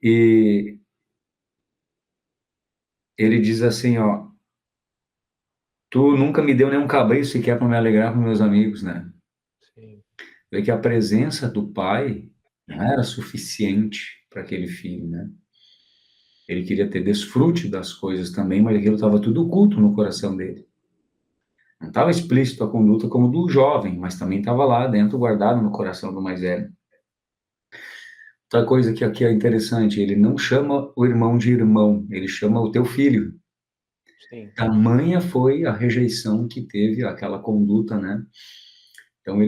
E ele diz assim, ó, tu nunca me deu nenhum cabrito sequer para me alegrar com meus amigos, né? Sim. Vê que a presença do pai não era suficiente para aquele filho, né? Ele queria ter desfrute das coisas também, mas aquilo estava tudo oculto no coração dele. Não estava explícito a conduta como do jovem, mas também estava lá dentro, guardado no coração do mais velho. Outra coisa que aqui é interessante, ele não chama o irmão de irmão, ele chama o teu filho. Sim. Tamanha foi a rejeição que teve aquela conduta, né? Então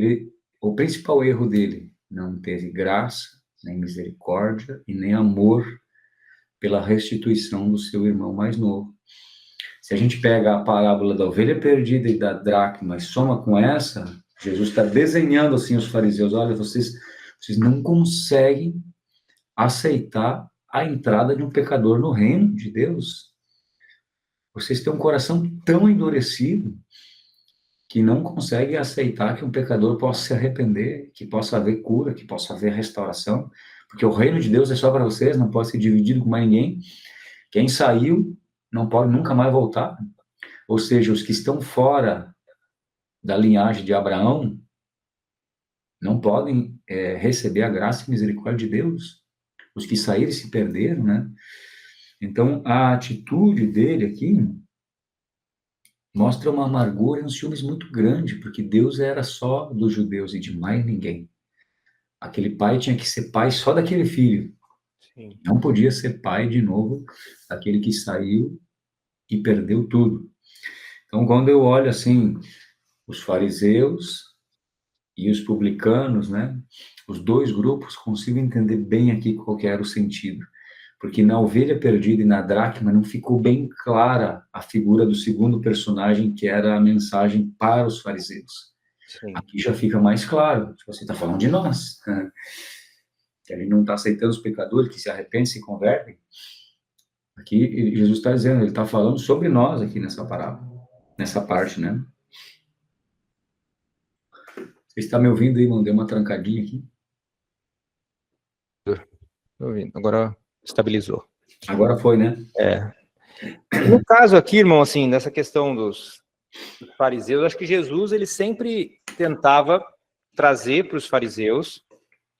o principal erro dele, não teve graça, nem misericórdia e nem amor pela restituição do seu irmão mais novo. Se a gente pega a parábola da ovelha perdida e da dracma e soma com essa, Jesus está desenhando assim os fariseus, olha, vocês não conseguem aceitar a entrada de um pecador no reino de Deus. Vocês têm um coração tão endurecido que não conseguem aceitar que um pecador possa se arrepender, que possa haver cura, que possa haver restauração, porque o reino de Deus é só para vocês, não pode ser dividido com mais ninguém. Quem saiu não pode nunca mais voltar. Ou seja, os que estão fora da linhagem de Abraão não podem receber a graça e misericórdia de Deus. Os que saíram se perderam, né? Então, a atitude dele aqui mostra uma amargura e um ciúmes muito grande, porque Deus era só dos judeus e de mais ninguém. Aquele pai tinha que ser pai só daquele filho. Sim. Não podia ser pai de novo daquele que saiu e perdeu tudo. Então, quando eu olho assim, os fariseus e os publicanos, né? Os 2 grupos, consigo entender bem aqui qual que era o sentido. Porque na ovelha perdida e na dracma não ficou bem clara a figura do segundo personagem, que era a mensagem para os fariseus. Sim. Aqui já fica mais claro, você está falando de nós, né? Que a gente não está aceitando os pecadores que se arrependem, se convertem. Aqui Jesus está dizendo, ele está falando sobre nós aqui nessa parábola, nessa parte, né? Você está me ouvindo aí? Mandei uma trancadinha aqui. Tô ouvindo. Agora estabilizou. Agora foi, né? No caso aqui, irmão, assim, nessa questão dos fariseus, acho que Jesus, ele sempre tentava trazer para os fariseus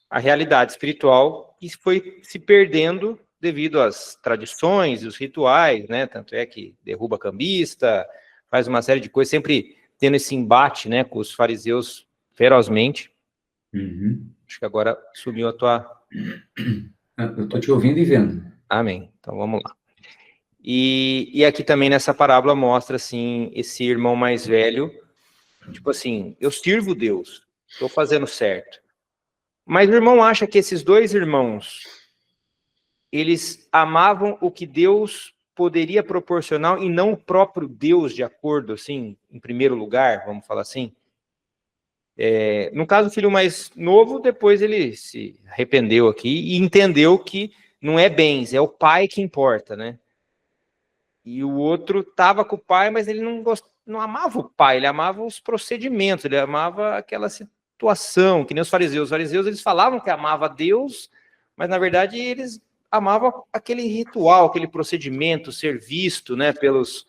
a realidade espiritual que foi se perdendo devido às tradições e os rituais, né? Tanto é que derruba cambista, faz uma série de coisas, sempre tendo esse embate, né, com os fariseus ferozmente. Uhum. Acho que agora sumiu a tua... Eu estou te ouvindo e vendo. Amém. Então vamos lá. E aqui também nessa parábola mostra, assim, esse irmão mais velho, tipo assim, eu sirvo Deus, estou fazendo certo. Mas o irmão acha que esses dois irmãos, eles amavam o que Deus poderia proporcionar e não o próprio Deus, de acordo, assim, em primeiro lugar, vamos falar assim. No caso, o filho mais novo, depois ele se arrependeu aqui e entendeu que não é bens, é o pai que importa, né? E o outro estava com o pai, mas ele não amava o pai, ele amava os procedimentos, ele amava aquela situação, que nem os fariseus. Os fariseus, eles falavam que amava Deus, mas na verdade eles amavam aquele ritual, aquele procedimento, ser visto, né, pelos...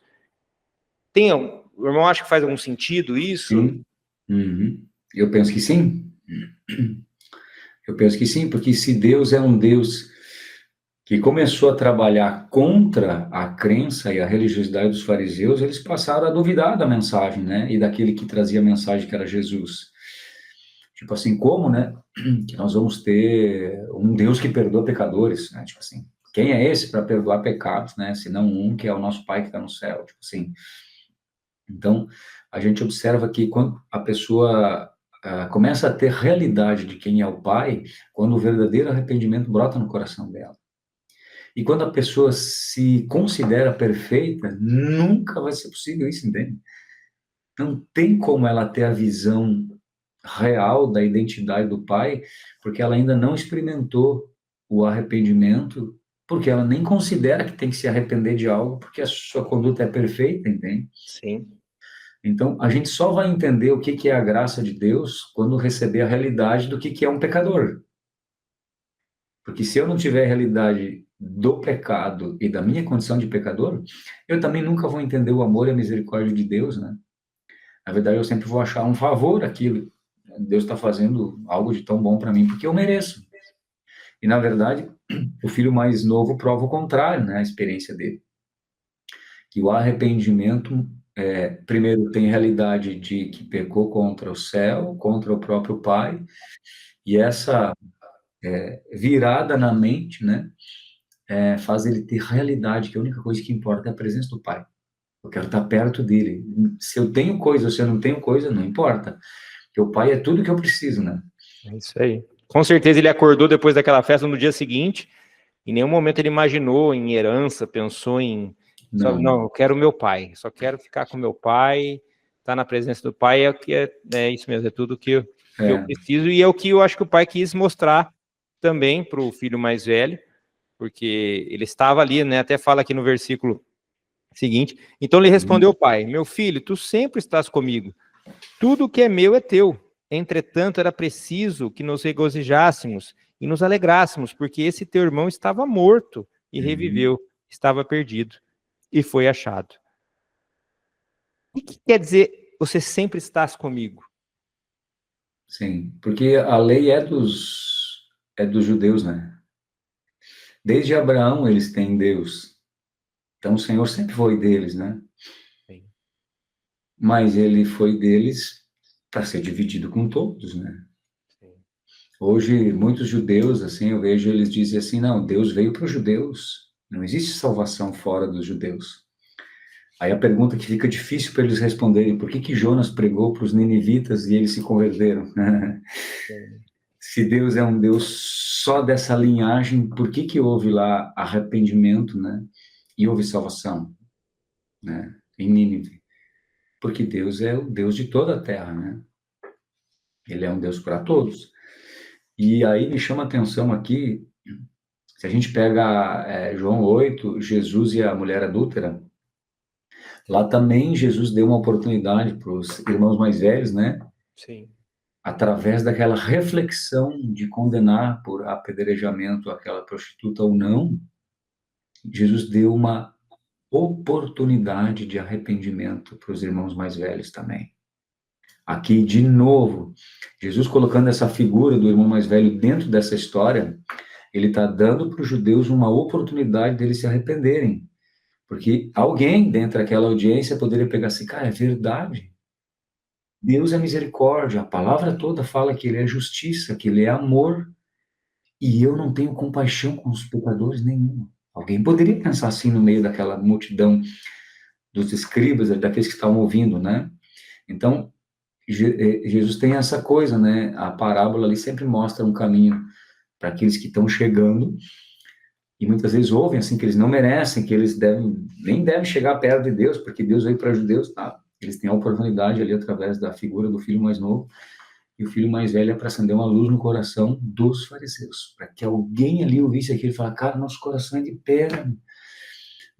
O irmão acha que faz algum sentido isso? Sim. Uhum. Eu penso que sim. Eu penso que sim, porque se Deus é um Deus que começou a trabalhar contra a crença e a religiosidade dos fariseus, eles passaram a duvidar da mensagem, né? E daquele que trazia a mensagem, que era Jesus. Tipo assim, como, né? Que nós vamos ter um Deus que perdoa pecadores, né? Tipo assim, quem é esse para perdoar pecados, né? Senão um que é o nosso Pai que está no céu, tipo assim. Então, a gente observa que quando a pessoa começa a ter realidade de quem é o Pai, quando o verdadeiro arrependimento brota no coração dela. E quando a pessoa se considera perfeita, nunca vai ser possível isso, entende? Não tem como ela ter a visão real da identidade do Pai, porque ela ainda não experimentou o arrependimento, porque ela nem considera que tem que se arrepender de algo, porque a sua conduta é perfeita, entende? Sim. Então, a gente só vai entender o que é a graça de Deus quando receber a realidade do que é um pecador. Porque se eu não tiver a realidade do pecado e da minha condição de pecador, eu também nunca vou entender o amor e a misericórdia de Deus, né? Na verdade, eu sempre vou achar um favor aquilo. Deus está fazendo algo de tão bom para mim, porque eu mereço. E, na verdade, o filho mais novo prova o contrário, né? A experiência dele. Que o arrependimento, primeiro, tem a realidade de que pecou contra o céu, contra o próprio Pai, e essa virada na mente, né? Faz ele ter realidade, que a única coisa que importa é a presença do Pai. Eu quero estar perto dele. Se eu tenho coisa ou se eu não tenho coisa, não importa. Porque o Pai é tudo que eu preciso, né? É isso aí. Com certeza ele acordou depois daquela festa no dia seguinte, em nenhum momento ele imaginou em herança, pensou em... Não, eu quero meu pai, só quero ficar com meu pai, estar na presença do pai, é o que é isso mesmo, é tudo que eu preciso, e é o que eu acho que o pai quis mostrar também para o filho mais velho, porque ele estava ali, né, até fala aqui no versículo seguinte, então ele respondeu ao pai, meu filho, tu sempre estás comigo, tudo que é meu é teu, entretanto era preciso que nos regozijássemos e nos alegrássemos, porque esse teu irmão estava morto e reviveu, estava perdido e foi achado. O que quer dizer você sempre estás comigo? Sim, porque a lei é dos judeus, né? Desde Abraão eles têm Deus. Então o Senhor sempre foi deles, né? Sim. Mas ele foi deles para ser dividido com todos, né? Sim. Hoje, muitos judeus, assim, eu vejo eles dizem assim, não, Deus veio para os judeus. Não existe salvação fora dos judeus. Aí a pergunta que fica difícil para eles responderem, por que Jonas pregou para os ninivitas e eles se converteram? Se Deus é um Deus só dessa linhagem, por que houve lá arrependimento, né? E houve salvação, né? Em Nínive. Porque Deus é o Deus de toda a terra, né? Ele é um Deus para todos. E aí me chama a atenção aqui, se a gente pega João 8, Jesus e a mulher adúltera, lá também Jesus deu uma oportunidade para os irmãos mais velhos, né? Sim. Através daquela reflexão de condenar por apedrejamento aquela prostituta ou não, Jesus deu uma oportunidade de arrependimento para os irmãos mais velhos também. Aqui, de novo, Jesus colocando essa figura do irmão mais velho dentro dessa história, ele está dando para os judeus uma oportunidade deles se arrependerem. Porque alguém dentro daquela audiência poderia pegar assim, cara, é verdade. Deus é misericórdia, a palavra toda fala que ele é justiça, que ele é amor, e eu não tenho compaixão com os pecadores nenhuma. Alguém poderia pensar assim no meio daquela multidão dos escribas, daqueles que estavam ouvindo, né? Então, Jesus tem essa coisa, né? A parábola ali sempre mostra um caminho para aqueles que estão chegando e muitas vezes ouvem assim que eles não merecem, que eles nem devem chegar perto de Deus, porque Deus veio para judeus, tá? Eles têm a oportunidade ali através da figura do filho mais novo e o filho mais velho é para acender uma luz no coração dos fariseus, para que alguém ali ouvisse aquilo e falasse, cara, nosso coração é de pedra,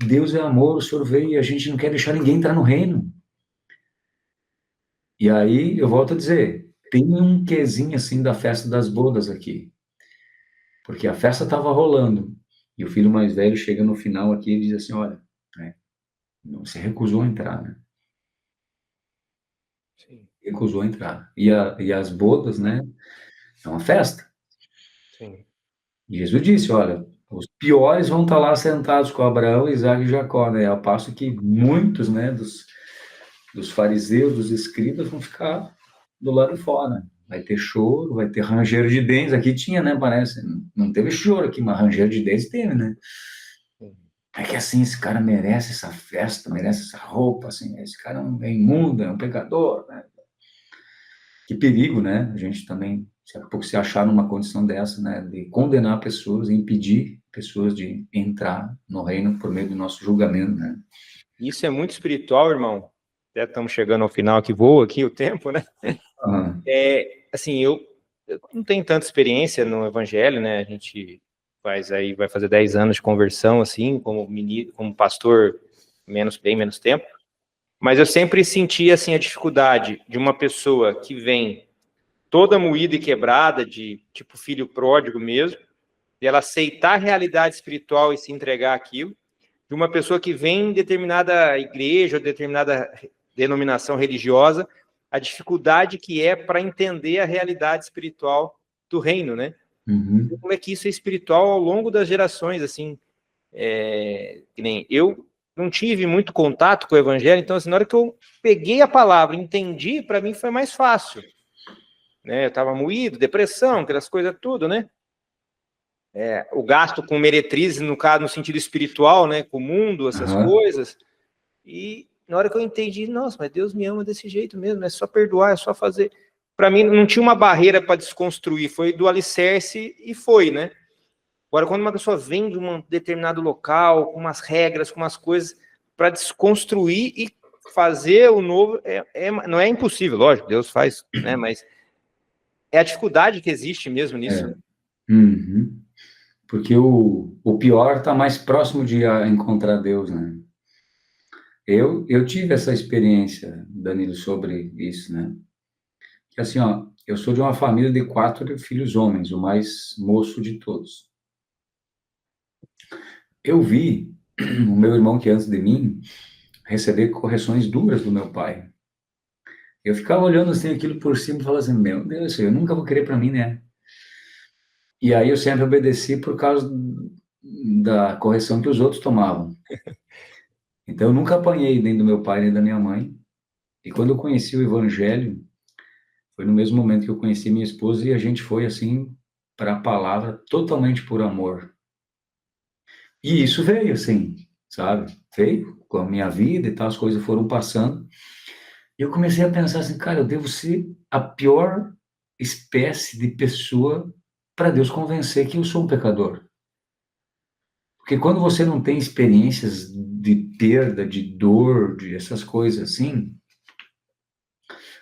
Deus é amor, o Senhor veio e a gente não quer deixar ninguém entrar no reino. E aí, eu volto a dizer, tem um quezinho assim da festa das bodas aqui, porque a festa estava rolando, e o filho mais velho chega no final aqui e diz assim, olha, né, você recusou a entrar, né? Sim. Recusou a entrar. E as bodas, né, é uma festa. Sim. E Jesus disse, olha, os piores vão estar lá sentados com Abraão, Isaac e Jacó, né? Ao passo que muitos, né, dos fariseus, dos escribas, vão ficar do lado de fora. Vai ter choro, vai ter ranger de dentes. Aqui tinha, né, parece. Não teve choro aqui, mas ranger de dentes teve, né? É que assim, esse cara merece essa festa, merece essa roupa, assim, esse cara é imundo, é um pecador, né? Que perigo, né? A gente também, daqui a pouco, se achar numa condição dessa, né? De condenar pessoas, impedir pessoas de entrar no reino por meio do nosso julgamento, né? Isso é muito espiritual, irmão. Até estamos chegando ao final que voa aqui o tempo, né? Assim, eu não tenho tanta experiência no evangelho, né? A gente vai fazer 10 anos de conversão, assim, como pastor, bem menos tempo. Mas eu sempre senti, assim, a dificuldade de uma pessoa que vem toda moída e quebrada, de tipo filho pródigo mesmo, de ela aceitar a realidade espiritual e se entregar àquilo, de uma pessoa que vem em determinada igreja ou determinada denominação religiosa, a dificuldade que é para entender a realidade espiritual do reino, né? Uhum. Como é que isso é espiritual ao longo das gerações, assim, que nem eu não tive muito contato com o evangelho, então, assim, na hora que eu peguei a palavra, entendi, para mim foi mais fácil, né? Eu estava moído, depressão, aquelas coisas tudo, né? O gasto com meretrizes, no caso, no sentido espiritual, né? Com o mundo, essas coisas. E na hora que eu entendi, nossa, mas Deus me ama desse jeito mesmo, é só perdoar, é só fazer. Para mim, não tinha uma barreira para desconstruir, foi do alicerce e foi, né? Agora, quando uma pessoa vem de um determinado local, com umas regras, com umas coisas, para desconstruir e fazer o novo, não é impossível, lógico, Deus faz, né? Mas é a dificuldade que existe mesmo nisso. Uhum. Porque o pior está mais próximo de encontrar Deus, né? Eu tive essa experiência, Danilo, sobre isso, né? Que assim, ó, eu sou de uma família de 4 filhos homens, o mais moço de todos. Eu vi o meu irmão que antes de mim receber correções duras do meu pai. Eu ficava olhando assim aquilo por cima e falava assim, meu Deus, eu nunca vou querer para mim, né? E aí eu sempre obedeci por causa da correção que os outros tomavam. Então eu nunca apanhei nem do meu pai nem da minha mãe. E quando eu conheci o evangelho, foi no mesmo momento que eu conheci minha esposa e a gente foi assim para a palavra totalmente por amor. E isso veio assim, sabe? Veio com a minha vida e tal, as coisas foram passando. E eu comecei a pensar assim, cara, eu devo ser a pior espécie de pessoa para Deus convencer que eu sou um pecador. Porque quando você não tem experiências de perda, de dor, de essas coisas assim,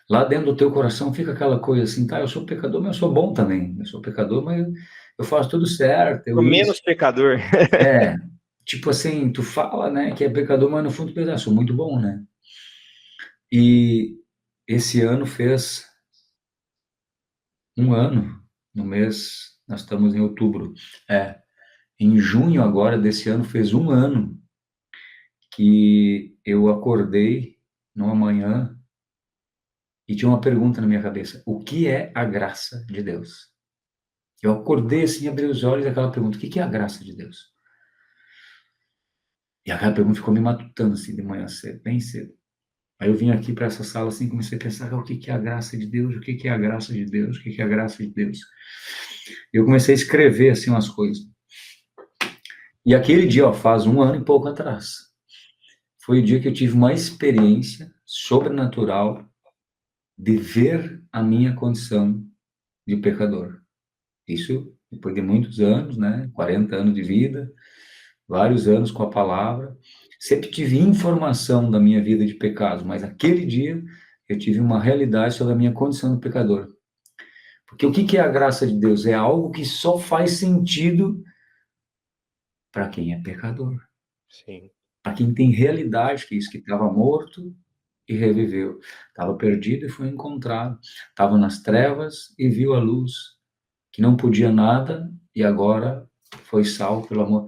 lá dentro do teu coração fica aquela coisa assim, tá, eu sou pecador, mas eu sou bom também. Eu sou pecador, mas eu faço tudo certo, O eu isso. menos pecador. Tipo assim, tu fala, né, que é pecador, mas no fundo tu pensa, sou muito bom, né? E esse ano fez um ano, no mês, nós estamos em outubro. Em junho agora desse ano fez um ano que eu acordei numa manhã e tinha uma pergunta na minha cabeça: o que é a graça de Deus? Eu acordei assim, abri os olhos e aquela pergunta: o que é a graça de Deus? E aquela pergunta ficou me matutando assim de manhã cedo, bem cedo. Aí eu vim aqui para essa sala assim, comecei a pensar: o que é a graça de Deus? O que é a graça de Deus? O que é a graça de Deus? E eu comecei a escrever assim umas coisas. E aquele dia, ó, faz 1 ano e pouco atrás, foi o dia que eu tive uma experiência sobrenatural de ver a minha condição de pecador. Isso depois de muitos anos, né? 40 anos de vida, vários anos com a palavra. Sempre tive informação da minha vida de pecados, mas aquele dia eu tive uma realidade sobre a minha condição de pecador. Porque o que é a graça de Deus? É algo que só faz sentido para quem é pecador. Sim. Para quem tem realidade, que é isso, que estava morto e reviveu. Estava perdido e foi encontrado. Estava nas trevas e viu a luz. Que não podia nada e agora foi salvo pelo amor.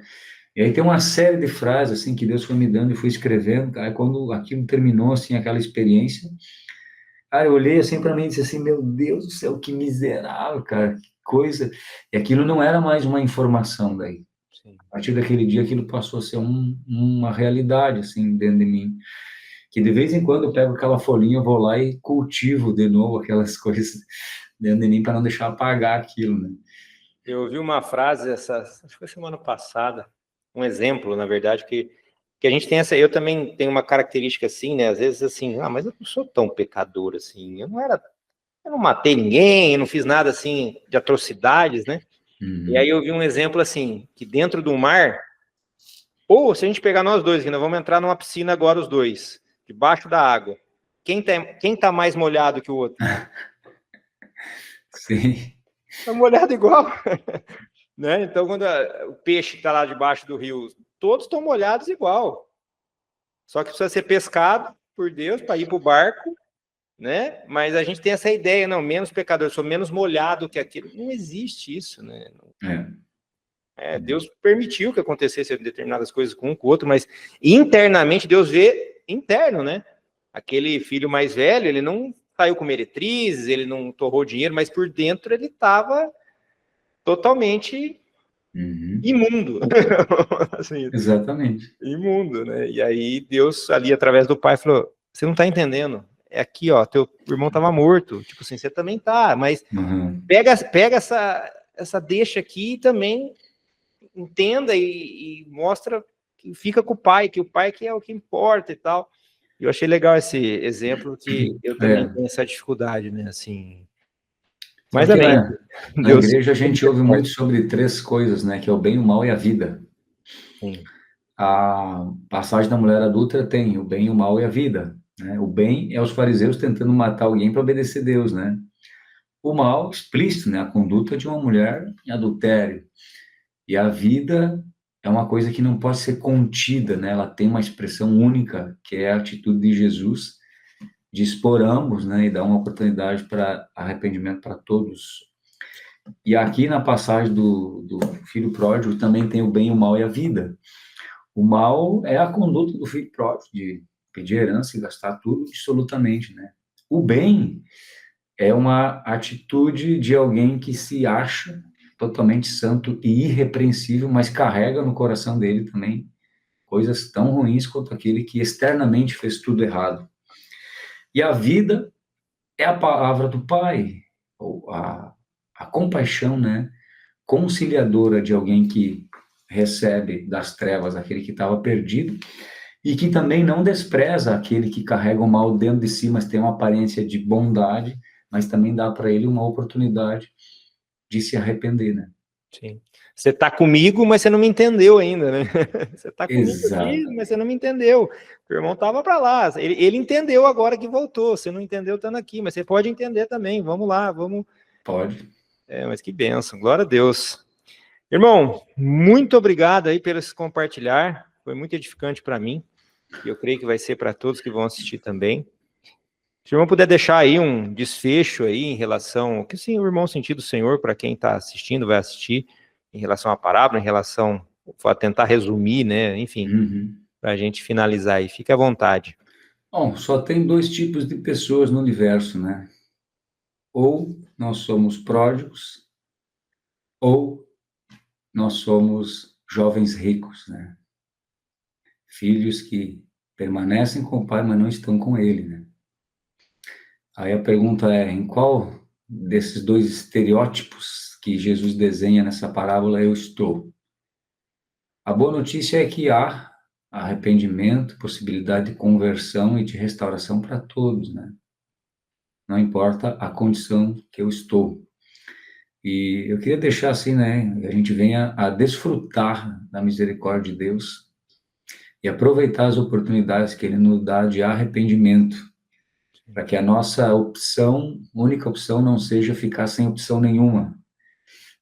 E aí tem uma série de frases assim que Deus foi me dando e fui escrevendo. Aí quando aquilo terminou assim, aquela experiência, cara, eu olhei assim para mim e disse assim, meu Deus do céu, que miserável, cara, que coisa. E aquilo não era mais uma informação daí. Sim. A partir daquele dia, aquilo passou a ser uma realidade assim dentro de mim. Que de vez em quando eu pego aquela folhinha, vou lá e cultivo de novo aquelas coisas dentro de mim para não deixar apagar aquilo, né? Eu ouvi uma frase, acho que foi semana passada, um exemplo, na verdade, que a gente tem essa, eu também tenho uma característica assim, né, às vezes assim, mas eu não sou tão pecador assim, eu não matei ninguém, eu não fiz nada assim de atrocidades, né, e aí eu vi um exemplo assim, que dentro do mar, ou se a gente pegar nós dois, que nós vamos entrar numa piscina agora os dois, debaixo da água, quem tá mais molhado que o outro? Sim. Tá molhado igual. Né? Então, quando o peixe está lá debaixo do rio, todos estão molhados igual. Só que precisa ser pescado por Deus para ir para o barco, né? Mas a gente tem essa ideia, não, menos pecador, sou menos molhado que aquilo. Não existe isso, né? Deus permitiu que acontecesse determinadas coisas com um com o outro, mas internamente Deus vê interno, né? Aquele filho mais velho, ele não saiu com meretrizes, ele não torrou dinheiro, mas por dentro ele estava totalmente imundo. Assim, Exatamente. imundo, né? E aí Deus ali através do pai falou: "Você não tá entendendo? É aqui, ó, teu irmão tava morto, tipo assim, você também tá, mas pega essa deixa aqui e também entenda e mostra que fica com o pai, que o pai que é o que importa e tal". Eu achei legal esse exemplo que eu também tenho essa dificuldade, né, assim. Mas Sabe que amém. na Deus. igreja a gente ouve muito sobre 3 coisas, né? Que é o bem, o mal e a vida. Sim. A passagem da mulher adulta tem o bem, o mal e a vida, né? O bem é os fariseus tentando matar alguém para obedecer a Deus, né? O mal, explícito, né? A conduta de uma mulher em adultério. E a vida é uma coisa que não pode ser contida, né? Ela tem uma expressão única, que é a atitude de Jesus de expor ambos, né? E dar uma oportunidade para arrependimento para todos. E aqui na passagem do filho pródigo também tem o bem, o mal e a vida. O mal é a conduta do filho pródigo, de pedir herança e gastar tudo absolutamente, né? O bem é uma atitude de alguém que se acha totalmente santo e irrepreensível, mas carrega no coração dele também coisas tão ruins quanto aquele que externamente fez tudo errado. E a vida é a palavra do Pai, ou a compaixão, né? Conciliadora de alguém que recebe das trevas aquele que estava perdido e que também não despreza aquele que carrega o mal dentro de si, mas tem uma aparência de bondade, mas também dá para ele uma oportunidade de se arrepender, né? Sim. Você está comigo, mas você não me entendeu ainda, né? Você está comigo aqui, Exato. mas você não me entendeu. O irmão estava para lá. Ele entendeu agora que voltou. Você não entendeu estando aqui, mas você pode entender também. Vamos lá, vamos. Pode. Mas que bênção, glória a Deus. Irmão, muito obrigado aí pelo compartilhar. Foi muito edificante para mim. E eu creio que vai ser para todos que vão assistir também. Se o irmão puder deixar aí um desfecho aí em relação ao que sim, o irmão sentir do Senhor, para quem está assistindo, vai assistir, em relação à parábola, em relação a tentar resumir, né? Enfim, para a gente finalizar aí. Fique à vontade. Bom, só tem 2 tipos de pessoas no universo, né? Ou nós somos pródigos, ou nós somos jovens ricos, né? Filhos que permanecem com o pai, mas não estão com ele, né? Aí a pergunta é, em qual desses 2 estereótipos que Jesus desenha nessa parábola eu estou? A boa notícia é que há arrependimento, possibilidade de conversão e de restauração para todos, né? Não importa a condição que eu estou. E eu queria deixar assim, né, que a gente venha a desfrutar da misericórdia de Deus e aproveitar as oportunidades que Ele nos dá de arrependimento, para que a nossa opção, única opção, não seja ficar sem opção nenhuma,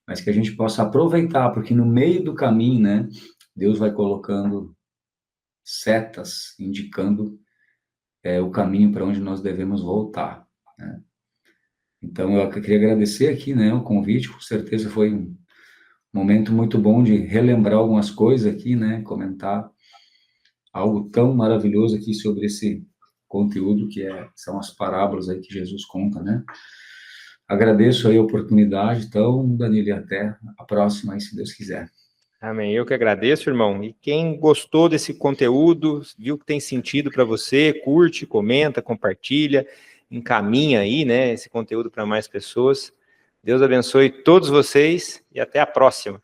mas que a gente possa aproveitar, porque no meio do caminho, né, Deus vai colocando setas, indicando o caminho para onde nós devemos voltar, né? Então, eu queria agradecer aqui, né, o convite, com certeza foi um momento muito bom de relembrar algumas coisas aqui, né, comentar algo tão maravilhoso aqui sobre esse conteúdo que são as parábolas aí que Jesus conta, né? Agradeço aí a oportunidade, então, Danilo, e até a próxima aí, se Deus quiser. Amém. Eu que agradeço, irmão. E quem gostou desse conteúdo, viu que tem sentido para você, curte, comenta, compartilha, encaminha aí, né, esse conteúdo para mais pessoas. Deus abençoe todos vocês e até a próxima.